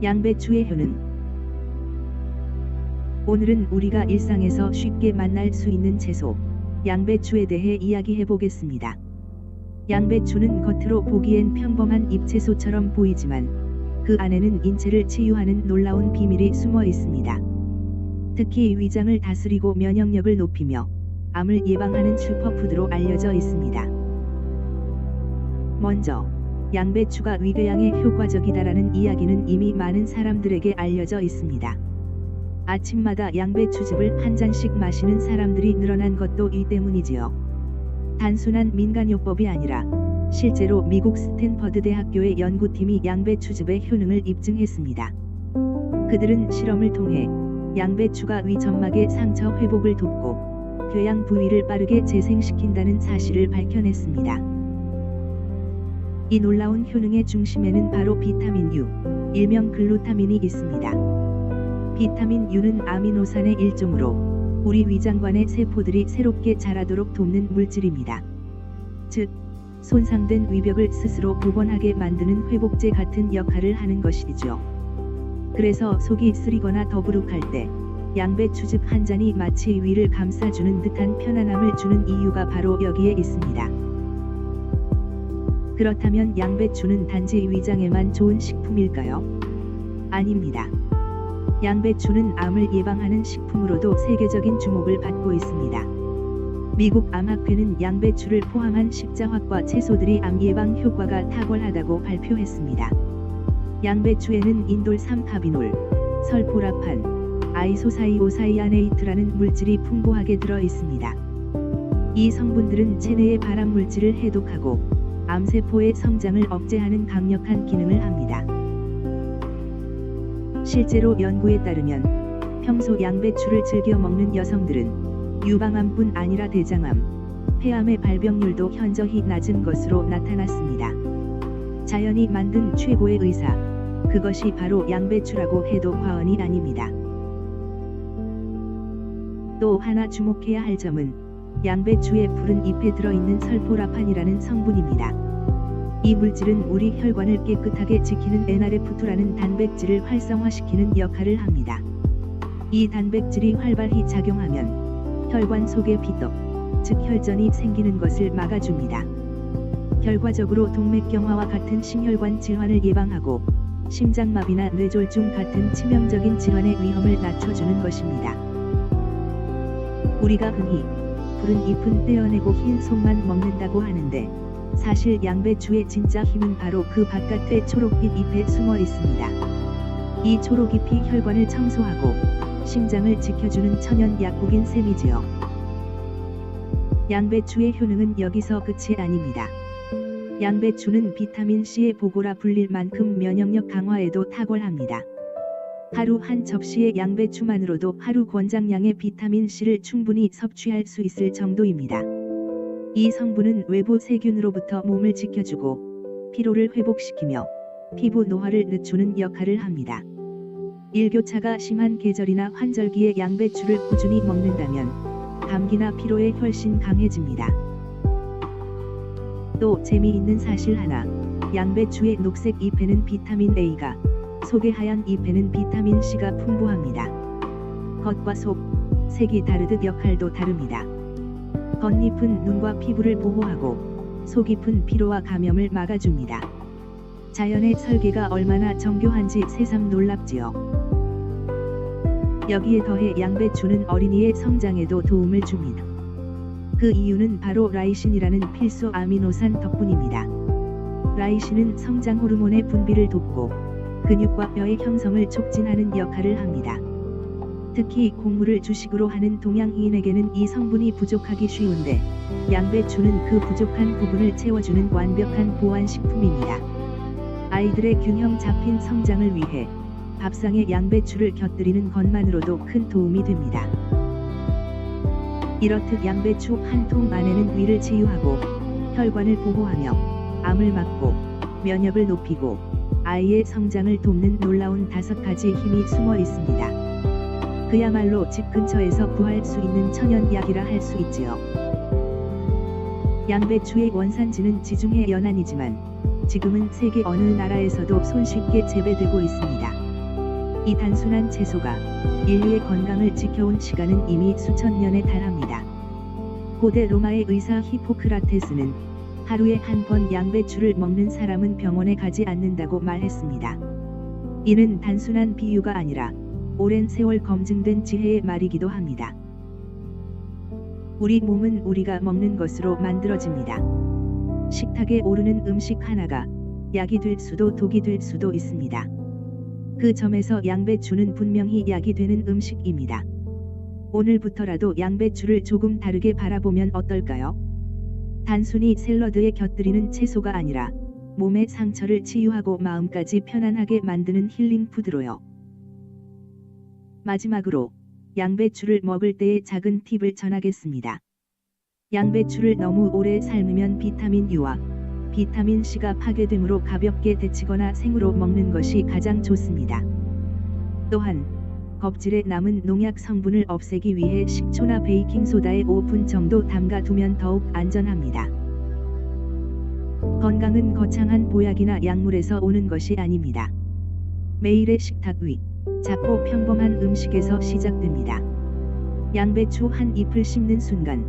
양배추의 효능. 오늘은 우리가 일상에서 쉽게 만날 수 있는 채소, 양배추에 대해 이야기해 보겠습니다. 양배추는 겉으로 보기엔 평범한 잎채소처럼 보이지만 그 안에는 인체를 치유하는 놀라운 비밀이 숨어 있습니다. 특히 위장을 다스리고 면역력을 높이며 암을 예방하는 슈퍼푸드로 알려져 있습니다. 먼저 양배추가 위궤양에 효과적이다라는 이야기는 이미 많은 사람들에게 알려져 있습니다. 아침마다 양배추즙을 한 잔씩 마시는 사람들이 늘어난 것도 이 때문이지요. 단순한 민간요법이 아니라 실제로 미국 스탠퍼드 대학교의 연구팀이 양배추즙의 효능을 입증했습니다. 그들은 실험을 통해 양배추가 위 점막의 상처 회복을 돕고 궤양 부위를 빠르게 재생시킨다는 사실을 밝혀냈습니다. 이 놀라운 효능의 중심에는 바로 비타민 U, 일명 글루타민이 있습니다. 비타민 U는 아미노산의 일종으로 우리 위장관의 세포들이 새롭게 자라도록 돕는 물질입니다. 즉, 손상된 위벽을 스스로 복원하게 만드는 회복제 같은 역할을 하는 것이죠. 그래서 속이 쓰리거나 더부룩할 때 양배추즙 한 잔이 마치 위를 감싸주는 듯한 편안함을 주는 이유가 바로 여기에 있습니다. 그렇다면 양배추는 단지 위장에만 좋은 식품일까요? 아닙니다. 양배추는 암을 예방하는 식품으로도 세계적인 주목을 받고 있습니다. 미국 암학회는 양배추를 포함한 십자화과 채소들이 암 예방 효과가 탁월하다고 발표했습니다. 양배추에는 인돌 3-카비놀, 설포라판, 아이소사이오사이아네이트라는 물질이 풍부하게 들어 있습니다. 이 성분들은 체내의 발암물질을 해독하고 암세포의 성장을 억제하는 강력한 기능을 합니다. 실제로 연구에 따르면 평소 양배추를 즐겨 먹는 여성들은 유방암뿐 아니라 대장암, 폐암의 발병률도 현저히 낮은 것으로 나타났습니다. 자연이 만든 최고의 의사, 그것이 바로 양배추라고 해도 과언이 아닙니다. 또 하나 주목해야 할 점은 양배추의 푸른 잎에 들어있는 설포라판이라는 성분입니다. 이 물질은 우리 혈관을 깨끗하게 지키는 NRF2라는 단백질을 활성화시키는 역할을 합니다. 이 단백질이 활발히 작용하면 혈관 속에 피떡, 즉 혈전이 생기는 것을 막아줍니다. 결과적으로 동맥경화와 같은 심혈관 질환을 예방하고 심장마비나 뇌졸중 같은 치명적인 질환의 위험을 낮춰주는 것입니다. 우리가 흔히 푸른 잎은 떼어내고 흰 속만 먹는다고 하는데 사실 양배추의 진짜 힘은 바로 그 바깥의 초록빛 잎에 숨어 있습니다. 이 초록잎이 혈관을 청소하고 심장을 지켜주는 천연 약국인 셈이지요. 양배추의 효능은 여기서 끝이 아닙니다. 양배추는 비타민C의 보고라 불릴 만큼 면역력 강화에도 탁월합니다. 하루 한 접시의 양배추만으로도 하루 권장량의 비타민C를 충분히 섭취할 수 있을 정도입니다. 이 성분은 외부 세균으로부터 몸을 지켜주고 피로를 회복시키며 피부 노화를 늦추는 역할을 합니다. 일교차가 심한 계절이나 환절기에 양배추를 꾸준히 먹는다면 감기나 피로에 훨씬 강해집니다. 또 재미있는 사실 하나, 양배추의 녹색 잎에는 비타민 A가, 속의 하얀 잎에는 비타민 C가 풍부합니다. 겉과 속, 색이 다르듯 역할도 다릅니다. 겉잎은 눈과 피부를 보호하고 속잎은 피로와 감염을 막아줍니다. 자연의 설계가 얼마나 정교한지 새삼 놀랍지요. 여기에 더해 양배추는 어린이의 성장에도 도움을 줍니다. 그 이유는 바로 라이신이라는 필수 아미노산 덕분입니다. 라이신은 성장 호르몬의 분비를 돕고 근육과 뼈의 형성을 촉진하는 역할을 합니다. 특히 곡물을 주식으로 하는 동양인에게는 이 성분이 부족하기 쉬운데 양배추는 그 부족한 부분을 채워주는 완벽한 보완식품입니다. 아이들의 균형 잡힌 성장을 위해 밥상에 양배추를 곁들이는 것만으로도 큰 도움이 됩니다. 이렇듯 양배추 한 통 안에는 위를 치유하고 혈관을 보호하며 암을 막고 면역을 높이고 아이의 성장을 돕는 놀라운 5가지 힘이 숨어 있습니다. 그야말로 집 근처에서 구할 수 있는 천연약이라 할 수 있지요. 양배추의 원산지는 지중해 연안이지만 지금은 세계 어느 나라에서도 손쉽게 재배되고 있습니다. 이 단순한 채소가 인류의 건강을 지켜온 시간은 이미 수천 년에 달합니다. 고대 로마의 의사 히포크라테스는 하루에 한 번 양배추를 먹는 사람은 병원에 가지 않는다고 말했습니다. 이는 단순한 비유가 아니라 오랜 세월 검증된 지혜의 말이기도 합니다. 우리 몸은 우리가 먹는 것으로 만들어집니다. 식탁에 오르는 음식 하나가 약이 될 수도 독이 될 수도 있습니다. 그 점에서 양배추는 분명히 약이 되는 음식입니다. 오늘부터라도 양배추를 조금 다르게 바라보면 어떨까요? 단순히 샐러드에 곁들이는 채소가 아니라 몸의 상처를 치유하고 마음까지 편안하게 만드는 힐링 푸드로요. 마지막으로 양배추를 먹을 때의 작은 팁을 전하겠습니다. 양배추를 너무 오래 삶으면 비타민 U와 비타민 C가 파괴되므로 가볍게 데치거나 생으로 먹는 것이 가장 좋습니다. 또한 껍질에 남은 농약 성분을 없애기 위해 식초나 베이킹소다에 5분 정도 담가두면 더욱 안전합니다. 건강은 거창한 보약이나 약물에서 오는 것이 아닙니다. 매일의 식탁 위, 작고 평범한 음식에서 시작됩니다. 양배추 한 잎을 씹는 순간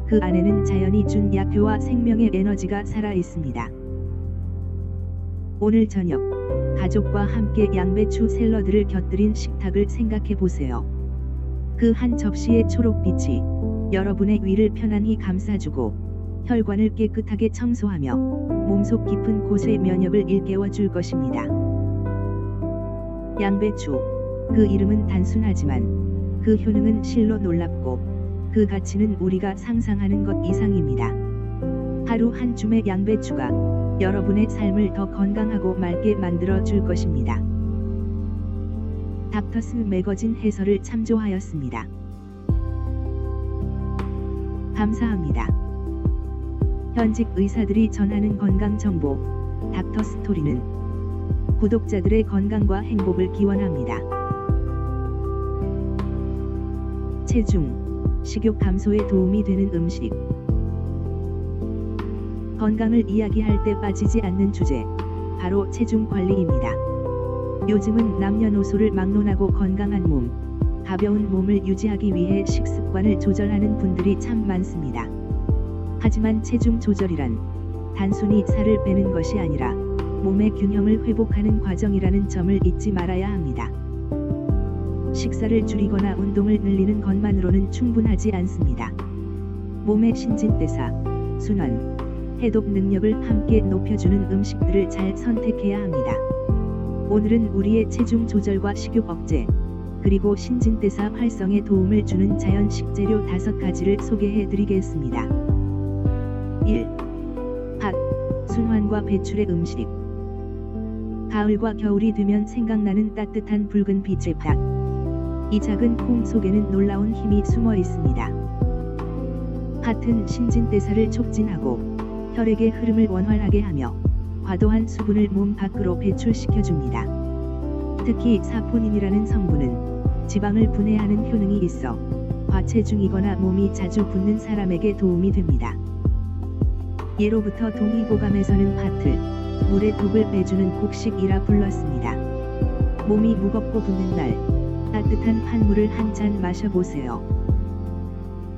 그 안에는 자연이 준 약효와 생명의 에너지가 살아 있습니다. 오늘 저녁 가족과 함께 양배추 샐러드를 곁들인 식탁을 생각해 보세요. 그 한 접시의 초록빛이 여러분의 위를 편안히 감싸주고 혈관을 깨끗하게 청소하며 몸속 깊은 곳의 면역을 일깨워 줄 것입니다. 양배추, 그 이름은 단순하지만 그 효능은 실로 놀랍고 그 가치는 우리가 상상하는 것 이상입니다. 하루 한 줌의 양배추가 여러분의 삶을 더 건강하고 맑게 만들어 줄 것입니다. 닥터스 매거진 해설을 참조하였습니다. 감사합니다. 현직 의사들이 전하는 건강 정보, 닥터스토리는 구독자들의 건강과 행복을 기원합니다. 체중, 식욕 감소에 도움이 되는 음식. 건강을 이야기할 때 빠지지 않는 주제, 바로 체중 관리입니다. 요즘은 남녀노소를 막론하고 건강한 몸, 가벼운 몸을 유지하기 위해 식습관을 조절하는 분들이 참 많습니다. 하지만 체중 조절이란 단순히 살을 빼는 것이 아니라 몸의 균형을 회복하는 과정이라는 점을 잊지 말아야 합니다. 식사를 줄이거나 운동을 늘리는 것만으로는 충분하지 않습니다. 몸의 신진대사, 순환, 해독 능력을 함께 높여주는 음식들을 잘 선택해야 합니다. 오늘은 우리의 체중 조절과 식욕 억제, 그리고 신진대사 활성에 도움을 주는 자연 식재료 5가지를 소개해 드리겠습니다. 1. 팥, 순환과 배출의 음식. 가을과 겨울이 되면 생각나는 따뜻한 붉은 빛의 팥. 이 작은 콩 속에는 놀라운 힘이 숨어 있습니다. 팥은 신진대사를 촉진하고 혈액의 흐름을 원활하게 하며 과도한 수분을 몸 밖으로 배출시켜줍니다. 특히 사포닌이라는 성분은 지방을 분해하는 효능이 있어 과체중이거나 몸이 자주 붓는 사람에게 도움이 됩니다. 예로부터 동의보감에서는 팥을 물의 독을 빼주는 곡식이라 불렀습니다. 몸이 무겁고 붓는 날 따뜻한 팥물을 한 잔 마셔보세요.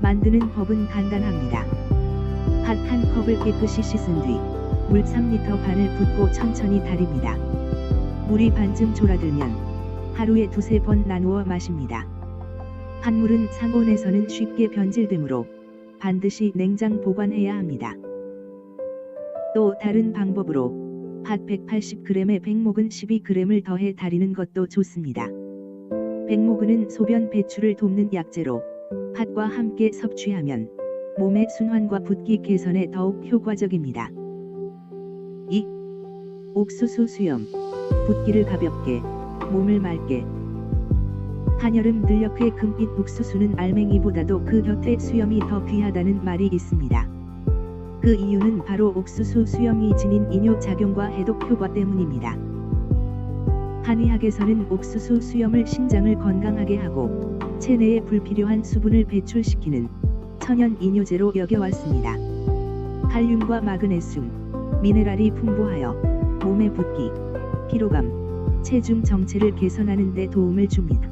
만드는 법은 간단합니다. 팥 한 컵을 깨끗이 씻은 뒤 물 3리터 반을 붓고 천천히 달입니다. 물이 반쯤 졸아들면 하루에 2-3번 나누어 마십니다. 팥물은 상온에서는 쉽게 변질되므로 반드시 냉장 보관해야 합니다. 또 다른 방법으로 팥 180g에 백모근 12g을 더해 달이는 것도 좋습니다. 백모근은 소변 배출을 돕는 약재로 팥과 함께 섭취하면 몸의 순환과 붓기 개선에 더욱 효과적입니다. 2. 옥수수 수염, 붓기를 가볍게, 몸을 맑게. 한여름 들녘의 금빛 옥수수는 알맹이보다도 그 곁에 수염이 더 귀하다는 말이 있습니다. 그 이유는 바로 옥수수 수염이 지닌 이뇨작용과 해독 효과 때문입니다. 한의학에서는 옥수수 수염을 신장을 건강하게 하고 체내에 불필요한 수분을 배출시키는 천연 이뇨제로 여겨왔습니다. 칼륨과 마그네슘, 미네랄이 풍부하여 몸의 붓기, 피로감, 체중 정체를 개선하는 데 도움을 줍니다.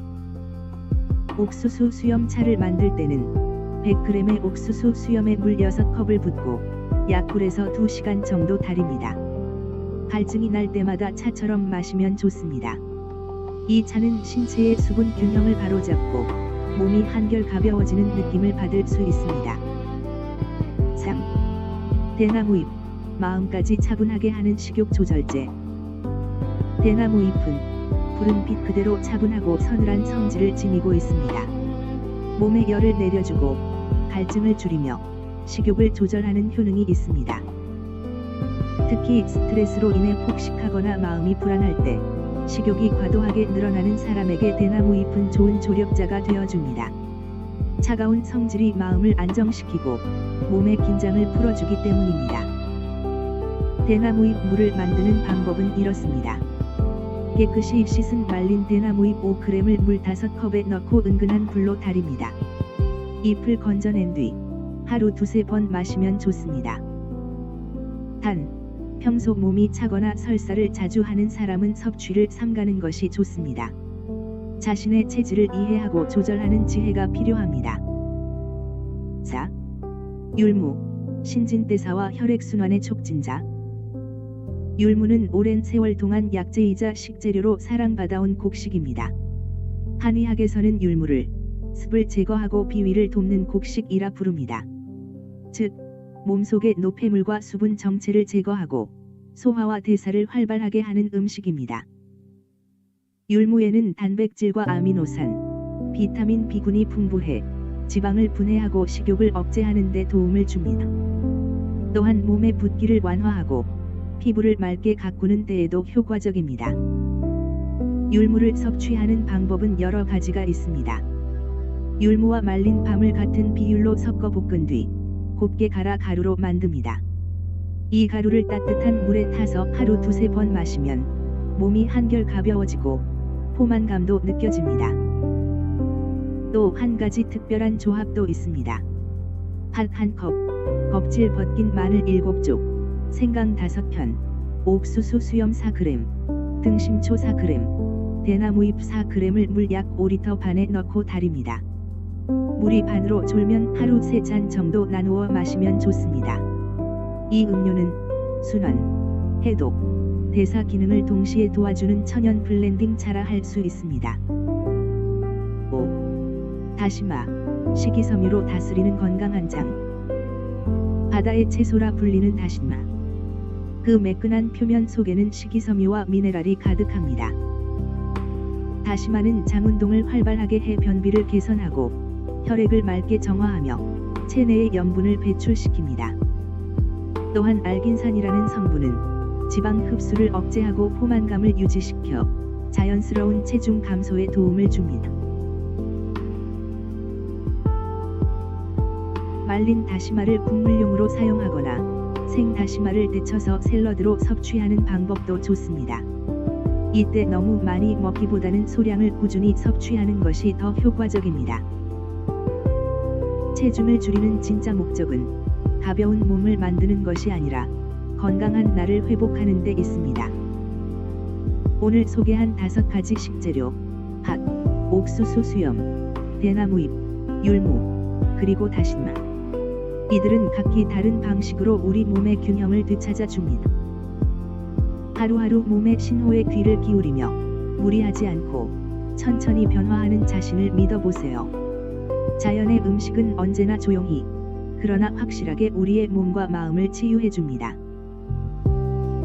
옥수수 수염차를 만들 때는 100g의 옥수수 수염에 물 6컵을 붓고 약불에서 2시간 정도 달입니다. 갈증이 날 때마다 차처럼 마시면 좋습니다. 이 차는 신체의 수분 균형을 바로잡고 몸이 한결 가벼워지는 느낌을 받을 수 있습니다. 3. 대나무잎, 마음까지 차분하게 하는 식욕 조절제. 대나무잎은 푸른 빛 그대로 차분하고 서늘한 성질을 지니고 있습니다. 몸의 열을 내려주고 갈증을 줄이며 식욕을 조절하는 효능이 있습니다. 특히 스트레스로 인해 폭식하거나 마음이 불안할 때 식욕이 과도하게 늘어나는 사람에게 대나무잎은 좋은 조력자가 되어줍니다. 차가운 성질이 마음을 안정시키고 몸의 긴장을 풀어주기 때문입니다. 대나무잎 물을 만드는 방법은 이렇습니다. 깨끗이 씻은 말린 대나무잎 5g을 물 5컵에 넣고 은근한 불로 달입니다. 잎을 건져낸 뒤 하루 2-3번 마시면 좋습니다. 단, 평소 몸이 차거나 설사를 자주 하는 사람은 섭취를 삼가는 것이 좋습니다. 자신의 체질을 이해하고 조절하는 지혜가 필요합니다. 4. 율무, 신진대사와 혈액순환의 촉진자. 율무는 오랜 세월 동안 약재이자 식재료로 사랑받아온 곡식입니다. 한의학에서는 율무를 습을 제거하고 비위를 돕는 곡식이라 부릅니다. 즉, 몸속의 노폐물과 수분 정체를 제거하고 소화와 대사를 활발하게 하는 음식입니다. 율무에는 단백질과 아미노산, 비타민 B군이 풍부해 지방을 분해하고 식욕을 억제하는 데 도움을 줍니다. 또한 몸의 붓기를 완화하고 피부를 맑게 가꾸는 데에도 효과적입니다. 율무를 섭취하는 방법은 여러 가지가 있습니다. 율무와 말린 밤을 같은 비율로 섞어 볶은 뒤 곱게 갈아 가루로 만듭니다. 이 가루를 따뜻한 물에 타서 하루 2-3번 마시면 몸이 한결 가벼워지고 포만감도 느껴집니다. 또 한 가지 특별한 조합도 있습니다. 팥 1컵, 껍질 벗긴 마늘 7쪽, 생강 5편, 옥수수 수염 4g, 등심초 4g, 대나무잎 4g을 물 약 5리터 반에 넣고 달입니다. 물이 반으로 졸면 하루 3잔 정도 나누어 마시면 좋습니다. 이 음료는 순환, 해독, 대사 기능을 동시에 도와주는 천연 블렌딩 차라 할 수 있습니다. 5. 다시마, 식이섬유로 다스리는 건강한 장. 바다의 채소라 불리는 다시마. 그 매끈한 표면 속에는 식이섬유와 미네랄이 가득합니다. 다시마는 장운동을 활발하게 해 변비를 개선하고 혈액을 맑게 정화하며 체내의 염분을 배출시킵니다. 또한 알긴산이라는 성분은 지방 흡수를 억제하고 포만감을 유지시켜 자연스러운 체중 감소에 도움을 줍니다. 말린 다시마를 국물용으로 사용하거나 생다시마를 데쳐서 샐러드로 섭취하는 방법도 좋습니다. 이때 너무 많이 먹기보다는 소량을 꾸준히 섭취하는 것이 더 효과적입니다. 체중을 줄이는 진짜 목적은 가벼운 몸을 만드는 것이 아니라 건강한 나를 회복하는 데 있습니다. 오늘 소개한 5가지 식재료, 팥, 옥수수 수염, 대나무잎, 율무, 그리고 다시마. 이들은 각기 다른 방식으로 우리 몸의 균형을 되찾아 줍니다. 하루하루 몸의 신호에 귀를 기울이며 무리하지 않고 천천히 변화하는 자신을 믿어보세요. 자연의 음식은 언제나 조용히, 그러나 확실하게 우리의 몸과 마음을 치유해줍니다.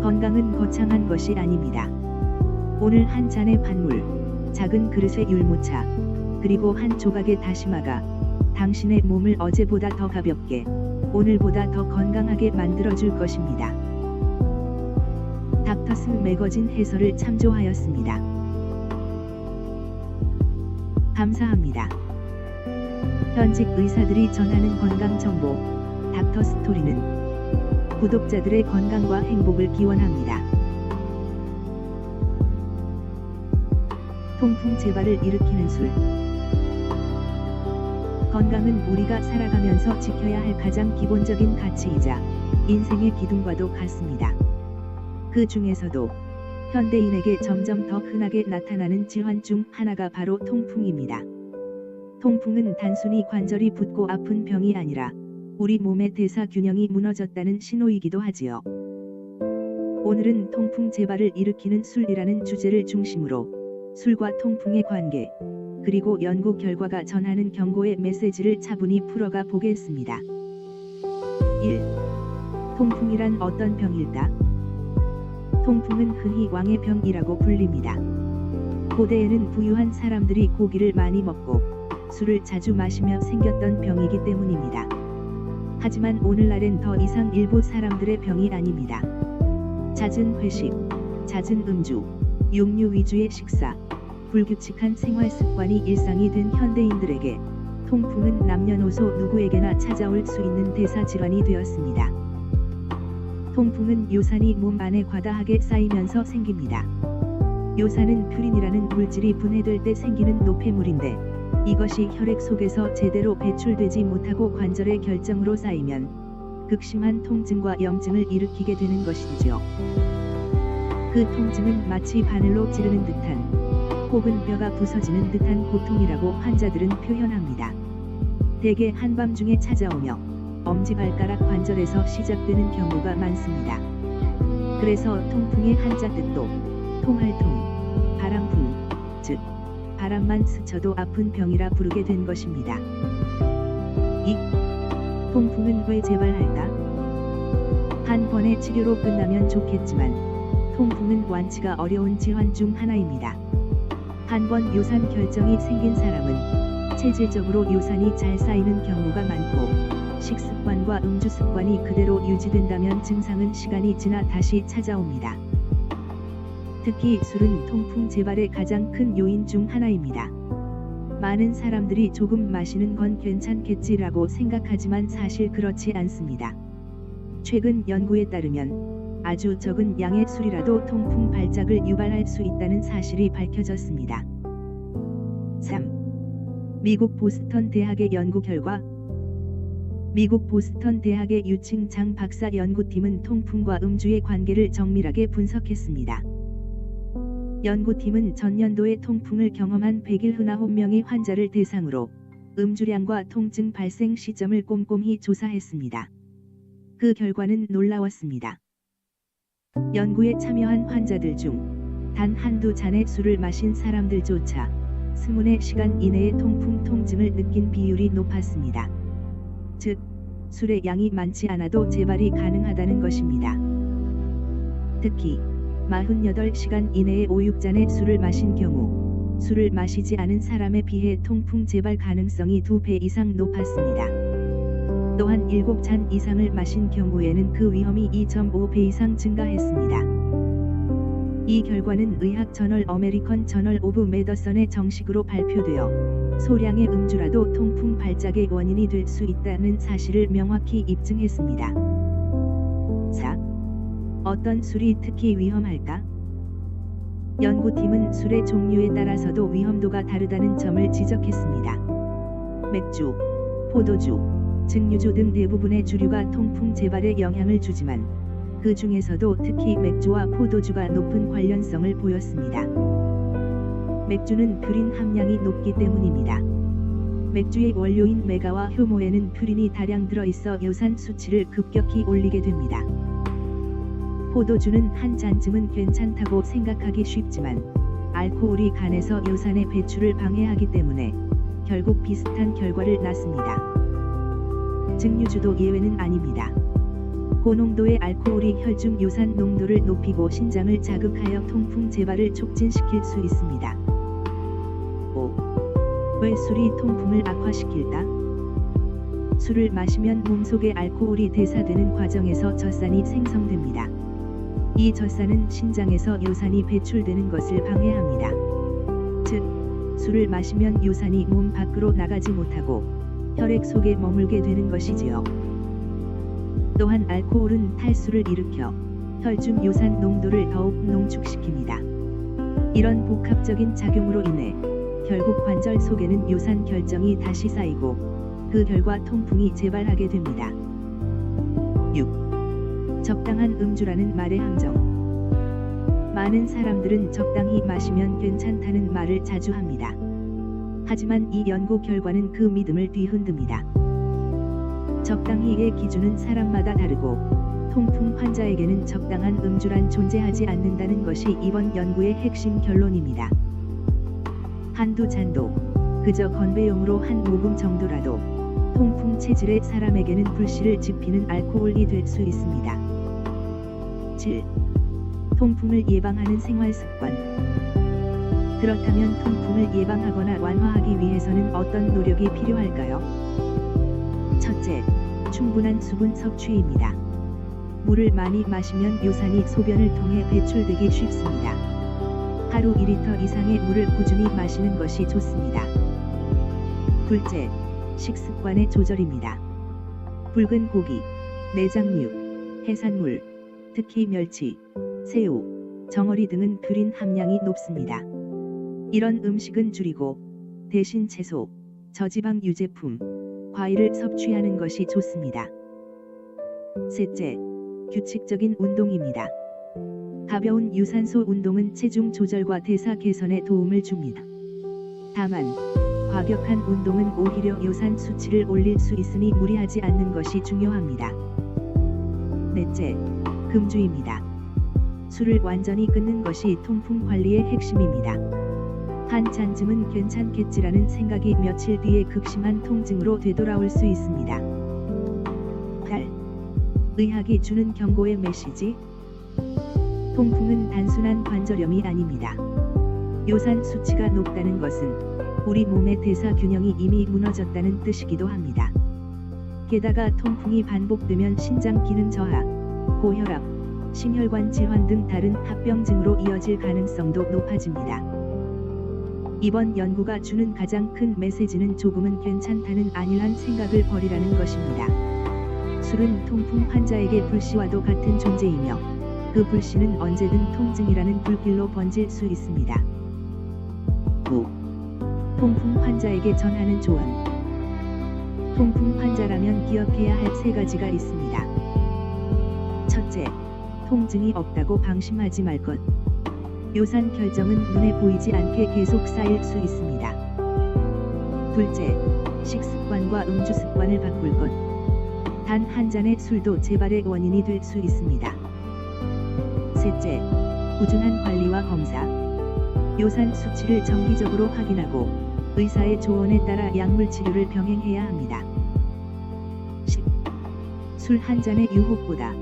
건강은 거창한 것이 아닙니다. 오늘 한 잔의 팥물, 작은 그릇의 율무차, 그리고 한 조각의 다시마가 당신의 몸을 어제보다 더 가볍게, 오늘보다 더 건강하게 만들어줄 것입니다. 닥터스 매거진 해설을 참조하였습니다. 감사합니다. 현직 의사들이 전하는 건강정보, 닥터스토리는 구독자들의 건강과 행복을 기원합니다. 통풍 재발을 일으키는 술. 건강은 우리가 살아가면서 지켜야 할 가장 기본적인 가치이자 인생의 기둥과도 같습니다. 그 중에서도 현대인에게 점점 더 흔하게 나타나는 질환 중 하나가 바로 통풍입니다. 통풍은 단순히 관절이 붓고 아픈 병이 아니라 우리 몸의 대사 균형이 무너졌다는 신호이기도 하지요. 오늘은 통풍 재발을 일으키는 술이라는 주제를 중심으로 술과 통풍의 관계, 그리고 연구 결과가 전하는 경고의 메시지를 차분히 풀어가 보겠습니다. 1. 통풍이란 어떤 병일까? 통풍은 흔히 왕의 병이라고 불립니다. 고대에는 부유한 사람들이 고기를 많이 먹고 술을 자주 마시며 생겼던 병이기 때문입니다. 하지만 오늘날엔 더 이상 일부 사람들의 병이 아닙니다. 잦은 회식, 잦은 음주, 육류 위주의 식사, 불규칙한 생활 습관이 일상이 된 현대인들에게 통풍은 남녀노소 누구에게나 찾아올 수 있는 대사질환이 되었습니다. 통풍은 요산이 몸 안에 과다하게 쌓이면서 생깁니다. 요산은 퓨린이라는 물질이 분해될 때 생기는 노폐물인데 이것이 혈액 속에서 제대로 배출되지 못하고 관절의 결정으로 쌓이면 극심한 통증과 염증을 일으키게 되는 것이지요. 그 통증은 마치 바늘로 찌르는 듯한 혹은 뼈가 부서지는 듯한 고통이라고 환자들은 표현합니다. 대개 한밤중에 찾아오며 엄지발가락 관절에서 시작되는 경우가 많습니다. 그래서 통풍의 한자 뜻도 통할 바람풍, 즉 바람만 스쳐도 아픈 병이라 부르게 된 것입니다. 2. 통풍은 왜 재발할까? 한 번의 치료로 끝나면 좋겠지만 통풍은 완치가 어려운 질환 중 하나입니다. 한 번 요산 결정이 생긴 사람은 체질적으로 요산이 잘 쌓이는 경우가 많고 식습관과 음주 습관이 그대로 유지된다면 증상은 시간이 지나 다시 찾아옵니다. 특히 술은 통풍 재발의 가장 큰 요인 중 하나입니다. 많은 사람들이 조금 마시는 건 괜찮겠지라고 생각하지만 사실 그렇지 않습니다. 최근 연구에 따르면 아주 적은 양의 술이라도 통풍 발작을 유발할 수 있다는 사실이 밝혀졌습니다. 3. 미국 보스턴 대학의 연구 결과. 미국 보스턴 대학의 유칭 장 박사 연구팀은 통풍과 음주의 관계를 정밀하게 분석했습니다. 연구팀은 전년도에 통풍을 경험한 179명의 환자를 대상으로 음주량과 통증 발생 시점을 꼼꼼히 조사했습니다. 그 결과는 놀라웠습니다. 연구에 참여한 환자들 중 단 한두 잔의 술을 마신 사람들조차 20시간 이내에 통증을 느낀 비율이 높았습니다. 즉, 술의 양이 많지 않아도 재발이 가능하다는 것입니다. 특히 48시간 이내에 5-6잔의 술을 마신 경우 술을 마시지 않은 사람에 비해 통풍 재발 가능성이 2배 이상 높았습니다. 또한 7잔 이상을 마신 경우에는 그 위험이 2.5배 이상 증가했습니다. 이 결과는 의학 저널 어메리컨 저널 오브 메더선에 정식으로 발표되어 소량의 음주라도 통풍 발작의 원인이 될 수 있다는 사실을 명확히 입증했습니다. 4. 어떤 술이 특히 위험할까? 연구팀은 술의 종류에 따라서도 위험도가 다르다는 점을 지적했습니다. 맥주, 포도주, 증류주 등 대부분의 주류가 통풍 재발에 영향을 주지만 그 중에서도 특히 맥주와 포도주가 높은 관련성을 보였습니다. 맥주는 퓨린 함량이 높기 때문입니다. 맥주의 원료인 메가와 효모에는 퓨린이 다량 들어있어 요산 수치를 급격히 올리게 됩니다. 포도주는 한 잔쯤은 괜찮다고 생각하기 쉽지만 알코올이 간에서 요산의 배출을 방해하기 때문에 결국 비슷한 결과를 낳습니다. 증류주도 예외는 아닙니다. 고농도의 알코올이 혈중 요산 농도를 높이고 신장을 자극하여 통풍 재발을 촉진시킬 수 있습니다. 5. 왜 술이 통풍을 악화시킬까? 술을 마시면 몸속의 알코올이 대사되는 과정에서 젖산이 생성됩니다. 이 젖산은 신장에서 요산이 배출되는 것을 방해합니다. 즉, 술을 마시면 요산이 몸 밖으로 나가지 못하고 혈액 속에 머물게 되는 것이지요. 또한 알코올은 탈수를 일으켜 혈중 요산 농도를 더욱 농축시킵니다. 이런 복합적인 작용으로 인해 결국 관절 속에는 요산 결정이 다시 쌓이고 그 결과 통풍이 재발하게 됩니다. 6. 적당한 음주라는 말의 함정. 많은 사람들은 적당히 마시면 괜찮다는 말을 자주 합니다. 하지만 이 연구 결과는 그 믿음을 뒤흔듭니다. 적당히의 기준은 사람마다 다르고 통풍 환자에게는 적당한 음주란 존재하지 않는다는 것이 이번 연구의 핵심 결론입니다. 한두 잔도 그저 건배용으로 한 모금 정도라도 통풍 체질의 사람에게는 불씨를 지피는 알코올이 될 수 있습니다. 7. 통풍을 예방하는 생활습관. 그렇다면 통풍을 예방하거나 완화하기 위해서는 어떤 노력이 필요할까요? 첫째, 충분한 수분 섭취입니다. 물을 많이 마시면 요산이 소변을 통해 배출되기 쉽습니다. 하루 2리터 이상의 물을 꾸준히 마시는 것이 좋습니다. 둘째, 식습관의 조절입니다. 붉은 고기, 내장류, 해산물, 특히 멸치, 새우, 정어리 등은 퓨린 함량이 높습니다. 이런 음식은 줄이고 대신 채소, 저지방 유제품, 과일을 섭취하는 것이 좋습니다. 셋째, 규칙적인 운동입니다. 가벼운 유산소 운동은 체중 조절과 대사 개선에 도움을 줍니다. 다만 과격한 운동은 오히려 요산 수치를 올릴 수 있으니 무리하지 않는 것이 중요합니다. 넷째, 금주입니다. 술을 완전히 끊는 것이 통풍 관리의 핵심입니다. 한 잔쯤은 괜찮겠지라는 생각이 며칠 뒤에 극심한 통증으로 되돌아올 수 있습니다. 8. 의학이 주는 경고의 메시지. 통풍은 단순한 관절염이 아닙니다. 요산 수치가 높다는 것은 우리 몸의 대사 균형이 이미 무너졌다는 뜻이기도 합니다. 게다가 통풍이 반복되면 신장 기능 저하, 고혈압, 심혈관 질환 등 다른 합병증으로 이어질 가능성도 높아집니다. 이번 연구가 주는 가장 큰 메시지는 조금은 괜찮다는 안일한 생각을 버리라는 것입니다. 술은 통풍 환자에게 불씨와도 같은 존재이며 그 불씨는 언제든 통증이라는 불길로 번질 수 있습니다. 9. 통풍 환자에게 전하는 조언. 통풍 환자라면 기억해야 할 3가지가 있습니다. 첫째, 통증이 없다고 방심하지 말 것. 요산 결정은 눈에 보이지 않게 계속 쌓일 수 있습니다. 둘째, 식습관과 음주 습관을 바꿀 것. 단 한 잔의 술도 재발의 원인이 될 수 있습니다. 셋째, 꾸준한 관리와 검사. 요산 수치를 정기적으로 확인하고 의사의 조언에 따라 약물 치료를 병행해야 합니다. 10. 술 한 잔의 유혹보다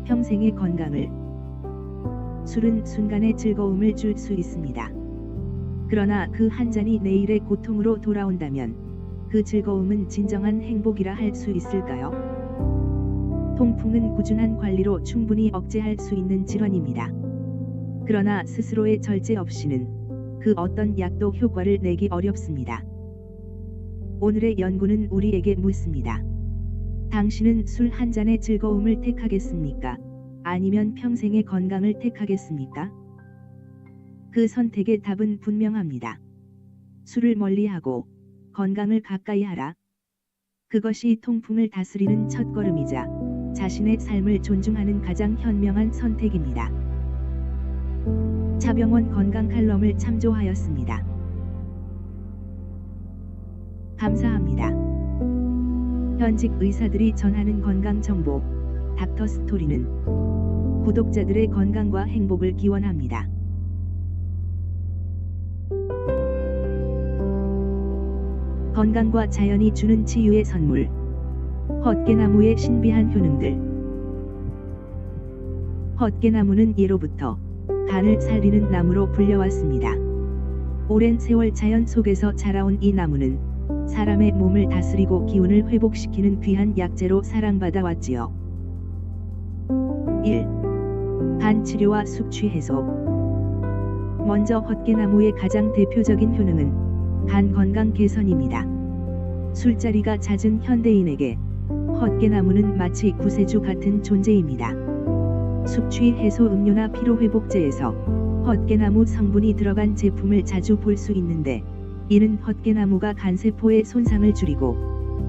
평생의 건강을. 술은 순간의 즐거움을 줄 수 있습니다. 그러나 그 한 잔이 내일의 고통으로 돌아온다면 그 즐거움은 진정한 행복이라 할 수 있을까요? 통풍은 꾸준한 관리로 충분히 억제할 수 있는 질환입니다. 그러나 스스로의 절제 없이는 그 어떤 약도 효과를 내기 어렵습니다. 오늘의 연구는 우리에게 묻습니다. 당신은 술 한 잔의 즐거움을 택하겠습니까? 아니면 평생의 건강을 택하겠습니까? 그 선택의 답은 분명합니다. 술을 멀리하고 건강을 가까이 하라. 그것이 통풍을 다스리는 첫걸음이자 자신의 삶을 존중하는 가장 현명한 선택입니다. 차병원 건강 칼럼을 참조하였습니다. 감사합니다. 현직 의사들이 전하는 건강 정보 닥터 스토리는 구독자들의 건강과 행복을 기원합니다. 건강과 자연이 주는 치유의 선물. 헛개나무의 신비한 효능들. 헛개나무는 예로부터 간을 살리는 나무로 불려왔습니다. 오랜 세월 자연 속에서 자라온 이 나무는 사람의 몸을 다스리고 기운을 회복시키는 귀한 약재로 사랑받아 왔지요. 1. 간 치료와 숙취 해소. 먼저 헛개나무의 가장 대표적인 효능은 간 건강 개선입니다. 술자리가 잦은 현대인에게 헛개나무는 마치 구세주 같은 존재입니다. 숙취 해소 음료나 피로회복제에서 헛개나무 성분이 들어간 제품을 자주 볼 수 있는데 이는 헛개나무가 간세포의 손상을 줄이고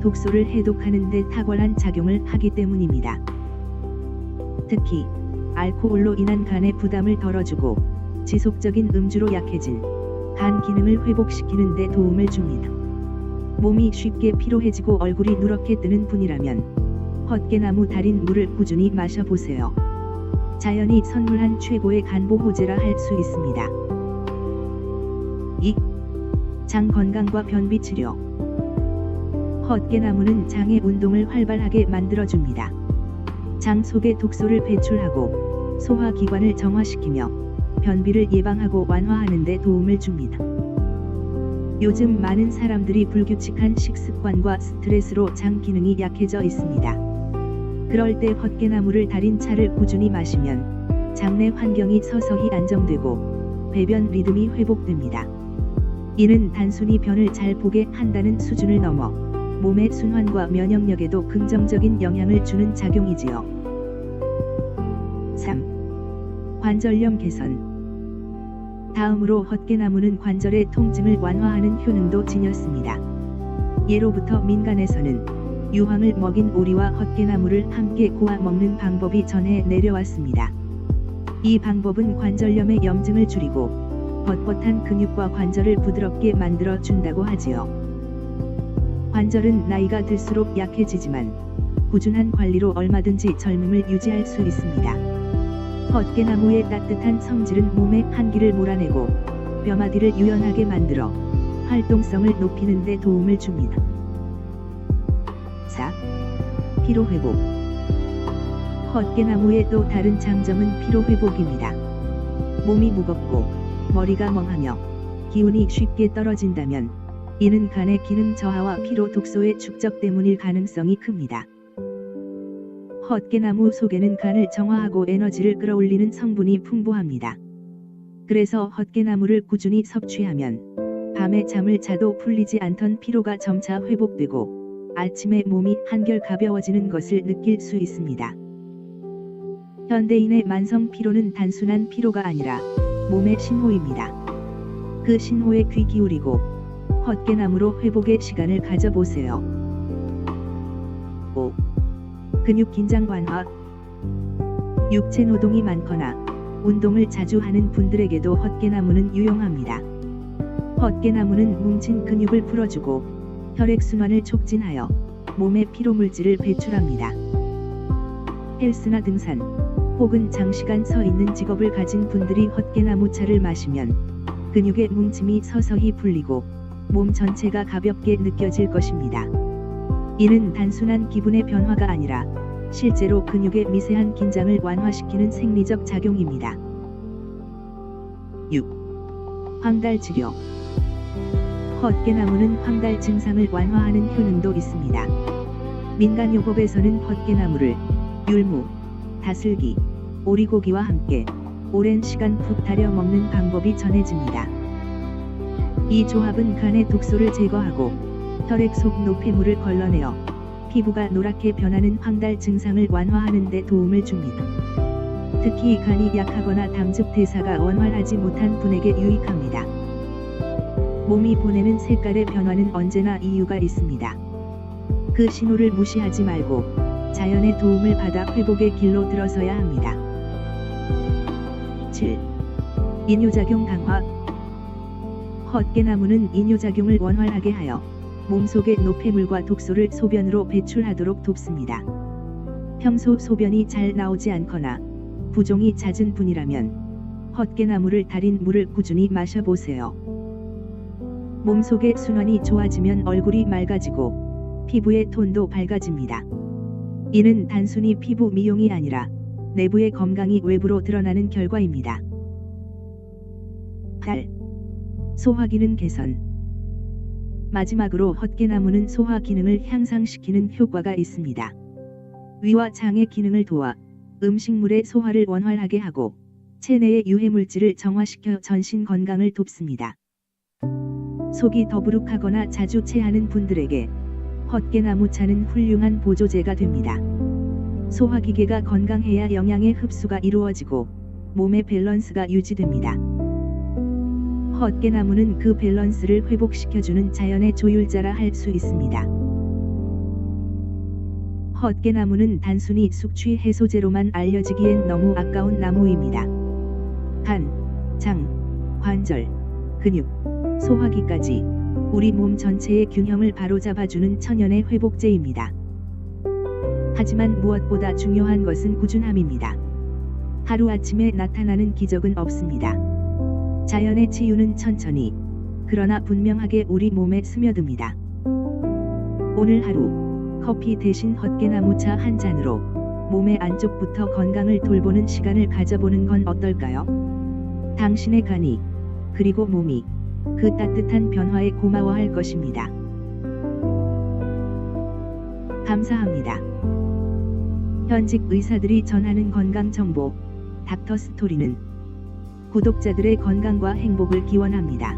독소를 해독하는 데 탁월한 작용을 하기 때문입니다. 특히 알코올로 인한 간의 부담을 덜어주고 지속적인 음주로 약해진 간 기능을 회복시키는 데 도움을 줍니다. 몸이 쉽게 피로해지고 얼굴이 누렇게 뜨는 분이라면 헛개나무 달인 물을 꾸준히 마셔보세요. 자연이 선물한 최고의 간보호제라 할 수 있습니다. 2. 장 건강과 변비 치료. 헛개나무는 장의 운동을 활발하게 만들어줍니다. 장 속의 독소를 배출하고 소화기관을 정화시키며 변비를 예방하고 완화하는 데 도움을 줍니다. 요즘 많은 사람들이 불규칙한 식습관과 스트레스로 장 기능이 약해져 있습니다. 그럴 때 헛개나무를 달인 차를 꾸준히 마시면 장내 환경이 서서히 안정되고 배변 리듬이 회복됩니다. 이는 단순히 변을 잘 보게 한다는 수준을 넘어 몸의 순환과 면역력에도 긍정적인 영향을 주는 작용이지요. 3. 관절염 개선. 다음으로 헛개나무는 관절의 통증을 완화하는 효능도 지녔습니다. 예로부터 민간에서는 유황을 먹인 오리와 헛개나무를 함께 고아 먹는 방법이 전해 내려왔습니다. 이 방법은 관절염의 염증을 줄이고 뻣뻣한 근육과 관절을 부드럽게 만들어 준다고 하지요. 관절은 나이가 들수록 약해지지만 꾸준한 관리로 얼마든지 젊음을 유지할 수 있습니다. 헛개나무의 따뜻한 성질은 몸의 한기를 몰아내고 뼈마디를 유연하게 만들어 활동성을 높이는 데 도움을 줍니다. 4. 피로회복. 헛개나무의 또 다른 장점은 피로회복입니다. 몸이 무겁고 머리가 멍하며 기운이 쉽게 떨어진다면 이는 간의 기능 저하와 피로 독소의 축적 때문일 가능성이 큽니다. 헛개나무 속에는 간을 정화하고 에너지를 끌어올리는 성분이 풍부합니다. 그래서 헛개나무를 꾸준히 섭취하면 밤에 잠을 자도 풀리지 않던 피로가 점차 회복되고 아침에 몸이 한결 가벼워지는 것을 느낄 수 있습니다. 현대인의 만성 피로는 단순한 피로가 아니라 몸의 신호입니다. 그 신호에 귀 기울이고 헛개나무로 회복의 시간을 가져보세요. 5. 근육 긴장 완화. 육체 노동이 많거나 운동을 자주 하는 분들에게도 헛개나무는 유용합니다. 헛개나무는 뭉친 근육을 풀어주고 혈액순환을 촉진하여 몸의 피로물질을 배출합니다. 헬스나 등산 혹은 장시간 서 있는 직업을 가진 분들이 헛개나무 차를 마시면 근육의 뭉침이 서서히 풀리고 몸 전체가 가볍게 느껴질 것입니다. 이는 단순한 기분의 변화가 아니라 실제로 근육의 미세한 긴장을 완화시키는 생리적 작용입니다. 6. 황달 치료. 헛개나무는 황달 증상을 완화하는 효능도 있습니다. 민간 요법에서는 헛개나무를 율무, 다슬기, 오리고기와 함께 오랜 시간 푹 달여 먹는 방법이 전해집니다. 이 조합은 간의 독소를 제거하고 혈액 속 노폐물을 걸러내어 피부가 노랗게 변하는 황달 증상을 완화하는 데 도움을 줍니다. 특히 간이 약하거나 담즙 대사가 원활하지 못한 분에게 유익합니다. 몸이 보내는 색깔의 변화는 언제나 이유가 있습니다. 그 신호를 무시하지 말고 자연의 도움을 받아 회복의 길로 들어서야 합니다. 7. 이뇨작용 강화. 헛개나무는 이뇨작용을 원활하게 하여 몸속의 노폐물과 독소를 소변으로 배출하도록 돕습니다. 평소 소변이 잘 나오지 않거나 부종이 잦은 분이라면 헛개나무를 달인 물을 꾸준히 마셔보세요. 몸속의 순환이 좋아지면 얼굴이 맑아지고 피부의 톤도 밝아집니다. 이는 단순히 피부 미용이 아니라 내부의 건강이 외부로 드러나는 결과입니다. 8. 소화기능 개선. 마지막으로 헛개나무는 소화 기능을 향상시키는 효과가 있습니다. 위와 장의 기능을 도와 음식물의 소화를 원활하게 하고 체내의 유해물질을 정화시켜 전신 건강을 돕습니다. 속이 더부룩하거나 자주 체하는 분들에게 헛개나무 차는 훌륭한 보조제가 됩니다. 소화기계가 건강해야 영양의 흡수가 이루어지고 몸의 밸런스가 유지됩니다. 헛개나무는 그 밸런스를 회복시켜주는 자연의 조율자라 할 수 있습니다. 헛개나무는 단순히 숙취 해소제로만 알려지기엔 너무 아까운 나무입니다. 간, 장, 관절, 근육, 소화기까지 우리 몸 전체의 균형을 바로잡아주는 천연의 회복제입니다. 하지만 무엇보다 중요한 것은 꾸준함입니다. 하루아침에 나타나는 기적은 없습니다. 자연의 치유는 천천히, 그러나 분명하게 우리 몸에 스며듭니다. 오늘 하루, 커피 대신 헛개나무차 한 잔으로 몸의 안쪽부터 건강을 돌보는 시간을 가져보는 건 어떨까요? 당신의 간이, 그리고 몸이 그 따뜻한 변화에 고마워할 것입니다. 감사합니다. 현직 의사들이 전하는 건강 정보, 닥터 스토리는 구독자들의 건강과 행복을 기원합니다.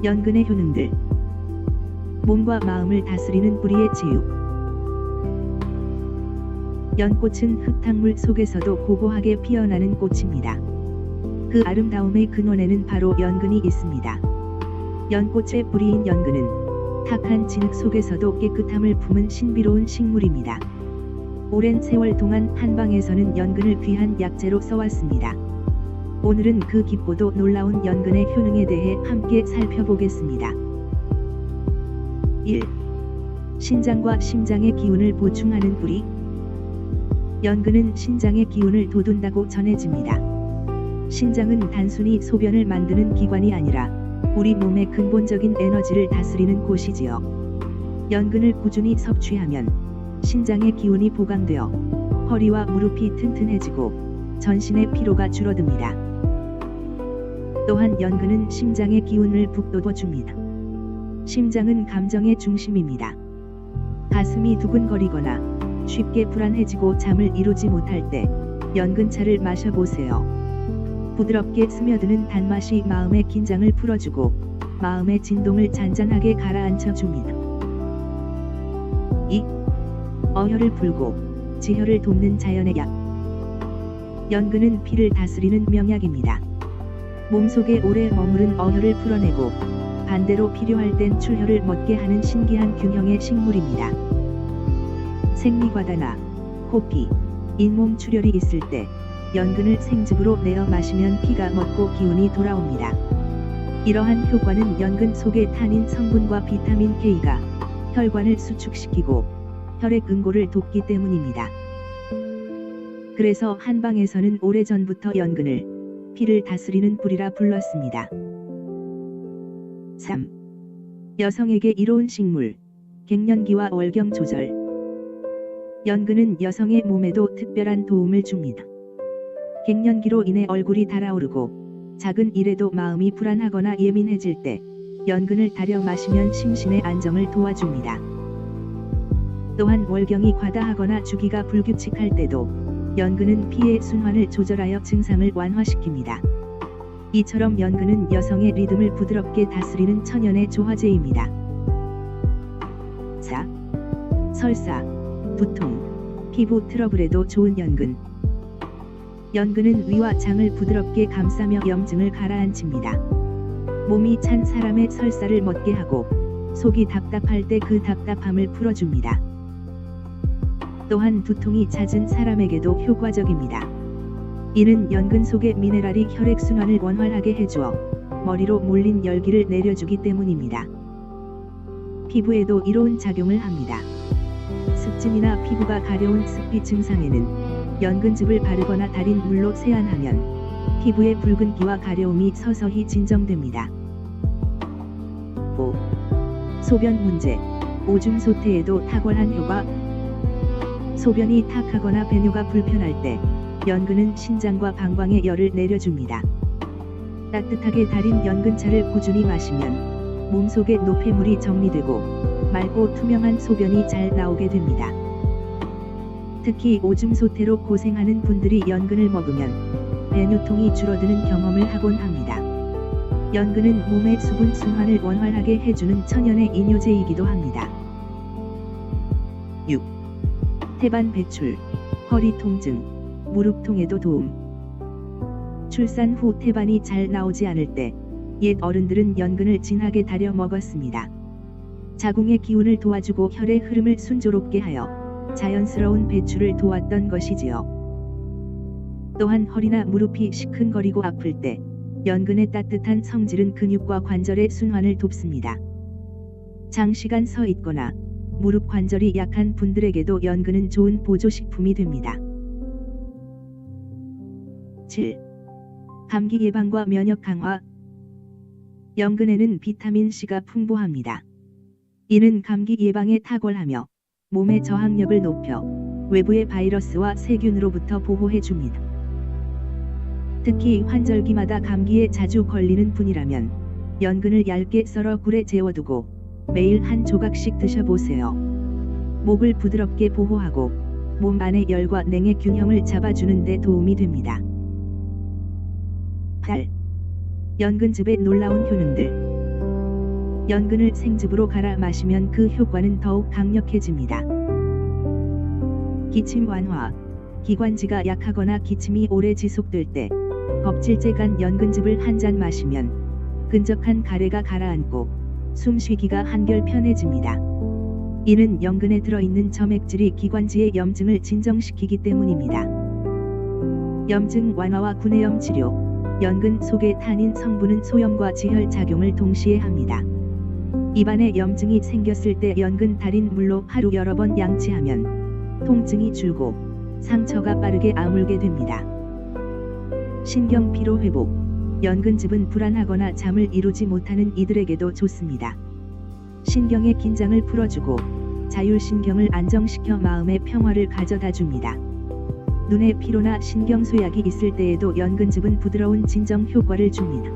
연근의 효능들. 몸과 마음을 다스리는 뿌리의 치유. 연꽃은 흙탕물 속에서도 고고하게 피어나는 꽃입니다. 그 아름다움의 근원에는 바로 연근이 있습니다. 연꽃의 뿌리인 연근은 탁한 진흙 속에서도 깨끗함을 품은 신비로운 식물입니다. 오랜 세월 동안 한방에서는 연근을 귀한 약재로 써왔습니다. 오늘은 그 깊고도 놀라운 연근의 효능에 대해 함께 살펴보겠습니다. 1. 신장과 심장의 기운을 보충하는 뿌리. 연근은 신장의 기운을 돋운다고 전해집니다. 신장은 단순히 소변을 만드는 기관이 아니라 우리 몸의 근본적인 에너지를 다스리는 곳이지요. 연근을 꾸준히 섭취하면 신장의 기운이 보강되어 허리와 무릎이 튼튼해지고 전신의 피로가 줄어듭니다. 또한 연근은 심장의 기운을 북돋워줍니다. 심장은 감정의 중심입니다. 가슴이 두근거리거나 쉽게 불안해지고 잠을 이루지 못할 때 연근차를 마셔보세요. 부드럽게 스며드는 단맛이 마음의 긴장을 풀어주고 마음의 진동을 잔잔하게 가라앉혀줍니다. 2. 어혈을 풀고 지혈을 돕는 자연의 약. 연근은 피를 다스리는 명약입니다. 몸속에 오래 머무른 어혈을 풀어내고 반대로 필요할 땐 출혈을 멎게 하는 신기한 균형의 식물입니다. 생리과다나 코피, 잇몸 출혈이 있을 때 연근을 생즙으로 내어 마시면 피가 멎고 기운이 돌아옵니다. 이러한 효과는 연근 속의 타닌 성분과 비타민 K가 혈관을 수축시키고 혈액 응고를 돕기 때문입니다. 그래서 한방에서는 오래전부터 연근을 피를 다스리는 뿌리라 불렀습니다. 3. 여성에게 이로운 식물, 갱년기와 월경 조절. 연근은 여성의 몸에도 특별한 도움을 줍니다. 갱년기로 인해 얼굴이 달아오르고 작은 일에도 마음이 불안하거나 예민해질 때 연근을 달여 마시면 심신의 안정을 도와줍니다. 또한 월경이 과다하거나 주기가 불규칙할 때도 연근은 피의 순환을 조절하여 증상을 완화시킵니다. 이처럼 연근은 여성의 리듬을 부드럽게 다스리는 천연의 조화제입니다. 4. 설사, 두통, 피부 트러블에도 좋은 연근. 연근은 위와 장을 부드럽게 감싸며 염증을 가라앉힙니다. 몸이 찬 사람의 설사를 멎게 하고 속이 답답할 때 그 답답함을 풀어줍니다. 또한 두통이 잦은 사람에게도 효과적입니다. 이는 연근 속의 미네랄이 혈액순환을 원활하게 해주어 머리로 몰린 열기를 내려주기 때문입니다. 피부에도 이로운 작용을 합니다. 습진이나 피부가 가려운 습비 증상에는 연근즙을 바르거나 달인 물로 세안하면 피부의 붉은기와 가려움이 서서히 진정됩니다. 5. 소변 문제, 오줌 소태에도 탁월한 효과. 소변이 탁하거나 배뇨가 불편할 때 연근은 신장과 방광에 열을 내려줍니다. 따뜻하게 달인 연근차를 꾸준히 마시면 몸속의 노폐물이 정리되고 맑고 투명한 소변이 잘 나오게 됩니다. 특히 오줌 소태로 고생하는 분들이 연근을 먹으면 배뇨통이 줄어드는 경험을 하곤 합니다. 연근은 몸의 수분 순환을 원활하게 해주는 천연의 이뇨제이기도 합니다. 6. 태반 배출, 허리 통증, 무릎통에도 도움. 출산 후 태반이 잘 나오지 않을 때 옛 어른들은 연근을 진하게 달여 먹었습니다. 자궁의 기운을 도와주고 혈의 흐름을 순조롭게 하여 자연스러운 배출을 도왔던 것이지요. 또한 허리나 무릎이 시큰거리고 아플 때 연근의 따뜻한 성질은 근육과 관절의 순환을 돕습니다. 장시간 서 있거나 무릎 관절이 약한 분들에게도 연근은 좋은 보조식품이 됩니다. 7. 감기 예방과 면역 강화. 연근에는 비타민 C가 풍부합니다. 이는 감기 예방에 탁월하며 몸의 저항력을 높여 외부의 바이러스와 세균으로부터 보호해 줍니다. 특히 환절기마다 감기에 자주 걸리는 분이라면 연근을 얇게 썰어 꿀에 재워두고 매일 한 조각씩 드셔보세요. 목을 부드럽게 보호하고 몸 안의 열과 냉의 균형을 잡아주는 데 도움이 됩니다. 8. 연근즙의 놀라운 효능들. 연근을 생즙으로 갈아 마시면 그 효과는 더욱 강력해집니다. 기침 완화. 기관지가 약하거나 기침이 오래 지속될 때 껍질째 간 연근즙을 한 잔 마시면 끈적한 가래가 가라앉고 숨쉬기가 한결 편해집니다. 이는 연근에 들어있는 점액질이 기관지의 염증을 진정시키기 때문입니다. 염증 완화와 구내염 치료. 연근 속의 타닌 성분은 소염과 지혈 작용을 동시에 합니다. 입안에 염증이 생겼을 때 연근 달인 물로 하루 여러 번 양치하면 통증이 줄고 상처가 빠르게 아물게 됩니다. 신경 피로 회복. 연근즙은 불안하거나 잠을 이루지 못하는 이들에게도 좋습니다. 신경의 긴장을 풀어주고 자율신경을 안정시켜 마음의 평화를 가져다 줍니다. 눈의 피로나 신경 쇠약이 있을 때에도 연근즙은 부드러운 진정 효과를 줍니다.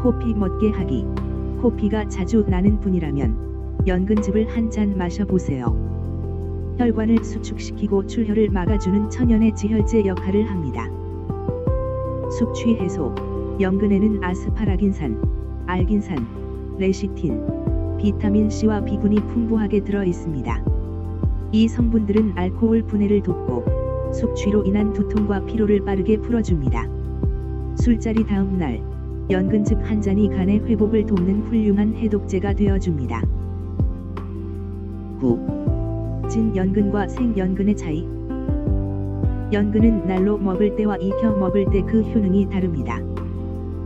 코피 멎게 하기. 코피가 자주 나는 분이라면 연근즙을 한 잔 마셔보세요. 혈관을 수축시키고 출혈을 막아주는 천연의 지혈제 역할을 합니다. 숙취 해소. 연근에는 아스파라긴산, 알긴산, 레시틴, 비타민 C와 B군이 풍부하게 들어 있습니다. 이 성분들은 알코올 분해를 돕고 숙취로 인한 두통과 피로를 빠르게 풀어줍니다. 술자리 다음 날 연근즙 한 잔이 간의 회복을 돕는 훌륭한 해독제가 되어줍니다. 9. 진연근과 생연근의 차이. 연근은 날로 먹을 때와 익혀 먹을 때 그 효능이 다릅니다.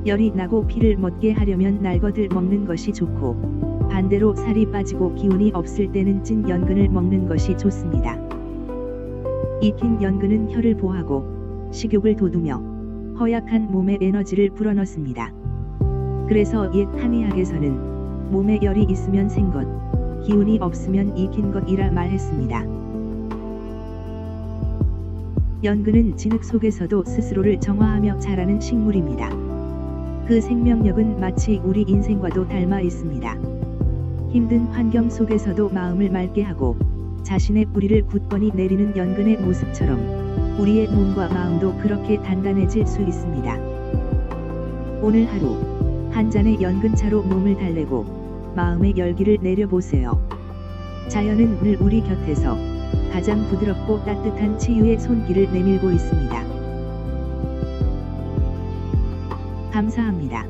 열이 나고 피를 멎게 하려면 날것을 먹는 것이 좋고 반대로 살이 빠지고 기운이 없을 때는 찐 연근을 먹는 것이 좋습니다. 익힌 연근은 혈을 보하고 식욕을 돋우며 허약한 몸에 에너지를 불어넣습니다. 그래서 옛 한의학에서는 몸에 열이 있으면 센 것, 기운이 없으면 익힌 것이라 말했습니다. 연근은 진흙 속에서도 스스로를 정화하며 자라는 식물입니다. 그 생명력은 마치 우리 인생과도 닮아 있습니다. 힘든 환경 속에서도 마음을 맑게 하고 자신의 뿌리를 굳건히 내리는 연근의 모습처럼 우리의 몸과 마음도 그렇게 단단해질 수 있습니다. 오늘 하루 한 잔의 연근차로 몸을 달래고 마음의 열기를 내려보세요. 자연은 늘 우리 곁에서 가장 부드럽고 따뜻한 치유의 손길을 내밀고 있습니다. 감사합니다.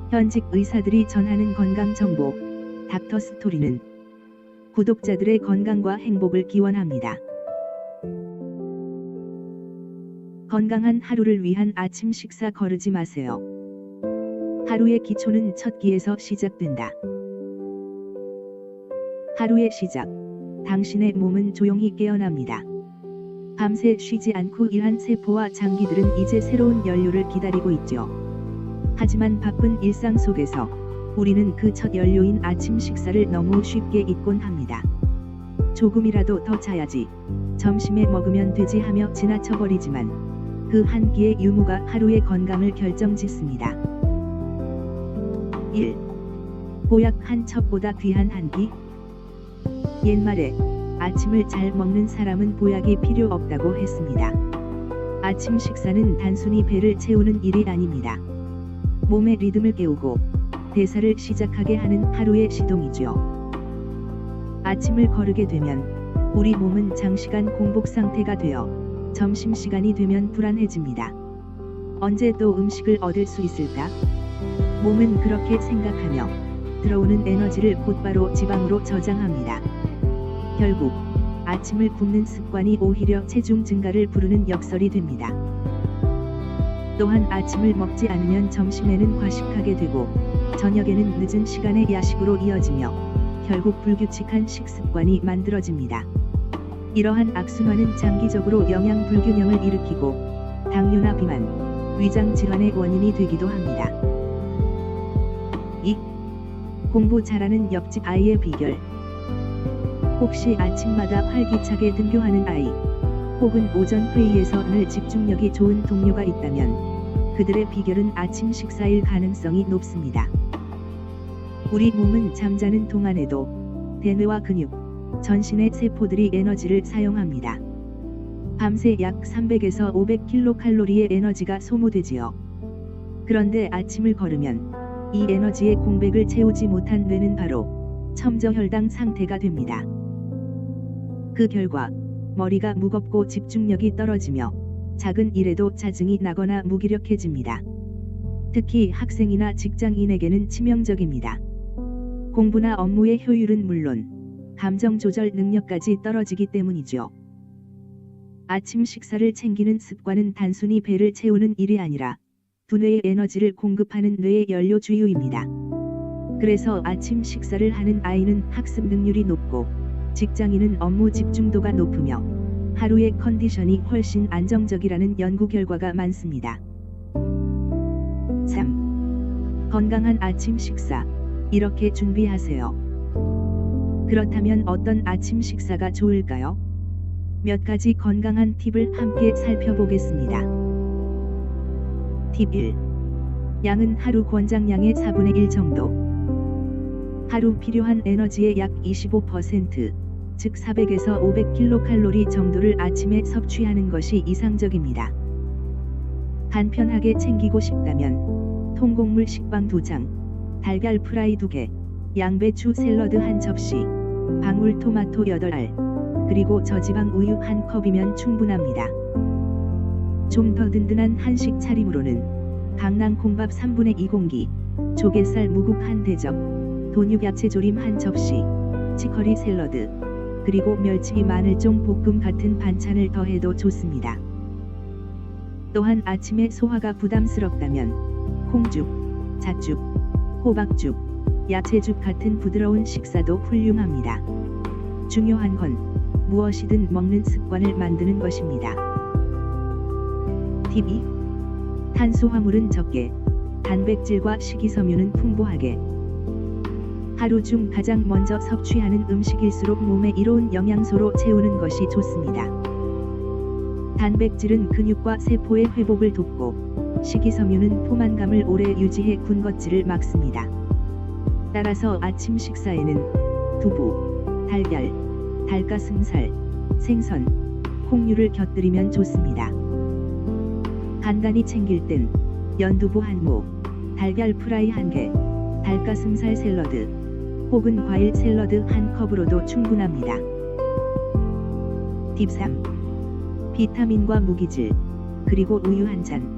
현직 의사들이 전하는 건강 정보 닥터 스토리는 구독자들의 건강과 행복을 기원합니다. 건강한 하루를 위한 아침 식사 거르지 마세요. 하루의 기초는 첫 끼에서 시작된다. 하루의 시작. 당신의 몸은 조용히 깨어납니다. 밤새 쉬지 않고 일한 세포와 장기들은 이제 새로운 연료를 기다리고 있죠. 하지만 바쁜 일상 속에서 우리는 그 첫 연료인 아침 식사를 너무 쉽게 잊곤 합니다. 조금이라도 더 자야지, 점심에 먹으면 되지 하며 지나쳐버리지만 그 한 끼의 유무가 하루의 건강을 결정짓습니다. 1. 보약 한 첩보다 귀한 한 끼. 옛말에 아침을 잘 먹는 사람은 보약이 필요 없다고 했습니다. 아침 식사는 단순히 배를 채우는 일이 아닙니다. 몸의 리듬을 깨우고 대사를 시작하게 하는 하루의 시동이죠. 아침을 거르게 되면 우리 몸은 장시간 공복 상태가 되어 점심시간이 되면 불안해집니다. 언제 또 음식을 얻을 수 있을까? 몸은 그렇게 생각하며 들어오는 에너지를 곧바로 지방으로 저장합니다. 결국 아침을 굶는 습관이 오히려 체중 증가를 부르는 역설이 됩니다. 또한 아침을 먹지 않으면 점심에는 과식하게 되고 저녁에는 늦은 시간에 야식으로 이어지며 결국 불규칙한 식습관이 만들어집니다. 이러한 악순환은 장기적으로 영양 불균형을 일으키고 당뇨나 비만, 위장 질환의 원인이 되기도 합니다. 2. 공부 잘하는 옆집 아이의 비결. 혹시 아침마다 활기차게 등교하는 아이, 혹은 오전 회의에서 늘 집중력이 좋은 동료가 있다면 그들의 비결은 아침 식사일 가능성이 높습니다. 우리 몸은 잠자는 동안에도 대뇌와 근육, 전신의 세포들이 에너지를 사용합니다. 밤새 약 300에서 500kcal의 에너지가 소모되지요. 그런데 아침을 걸으면 이 에너지의 공백을 채우지 못한 뇌는 바로 첨저혈당 상태가 됩니다. 그 결과 머리가 무겁고 집중력이 떨어지며 작은 일에도 짜증이 나거나 무기력해집니다. 특히 학생이나 직장인에게는 치명적입니다. 공부나 업무의 효율은 물론 감정 조절 능력까지 떨어지기 때문이죠. 아침 식사를 챙기는 습관은 단순히 배를 채우는 일이 아니라 두뇌의 에너지를 공급하는 뇌의 연료 주유입니다. 그래서 아침 식사를 하는 아이는 학습 능률이 높고 직장인은 업무 집중도가 높으며 하루의 컨디션이 훨씬 안정적이라는 연구 결과가 많습니다. 3. 건강한 아침 식사. 이렇게 준비하세요. 그렇다면 어떤 아침 식사가 좋을까요? 몇 가지 건강한 팁을 함께 살펴보겠습니다. 팁 1. 양은 하루 권장량의 4분의 1 정도. 하루 필요한 에너지의 약 25%, 즉 400에서 500kcal 정도를 아침에 섭취하는 것이 이상적입니다. 간편하게 챙기고 싶다면 통곡물 식빵 2장, 달걀 프라이 2개, 양배추 샐러드 1접시, 방울토마토 8알, 그리고 저지방 우유 1컵이면 충분합니다. 좀 더 든든한 한식 차림으로는 강낭콩밥 3분의 2 공기, 조갯살 무국 1대접, 돈육 야채조림 1접시, 치커리 샐러드, 그리고 멸치 마늘종 볶음 같은 반찬을 더해도 좋습니다. 또한 아침에 소화가 부담스럽다면 콩죽, 잣죽, 호박죽, 야채죽 같은 부드러운 식사도 훌륭합니다. 중요한 건 무엇이든 먹는 습관을 만드는 것입니다. 팁 2. 탄수화물은 적게, 단백질과 식이섬유는 풍부하게. 하루 중 가장 먼저 섭취하는 음식일수록 몸에 이로운 영양소로 채우는 것이 좋습니다. 단백질은 근육과 세포의 회복을 돕고 식이섬유는 포만감을 오래 유지해 군것질을 막습니다. 따라서 아침 식사에는 두부, 달걀, 닭가슴살, 생선, 콩류를 곁들이면 좋습니다. 간단히 챙길 땐 연두부 1모, 달걀 프라이 1개, 닭가슴살 샐러드, 혹은 과일 샐러드 1컵으로도 충분합니다. 팁 3. 비타민과 무기질, 그리고 우유 1잔.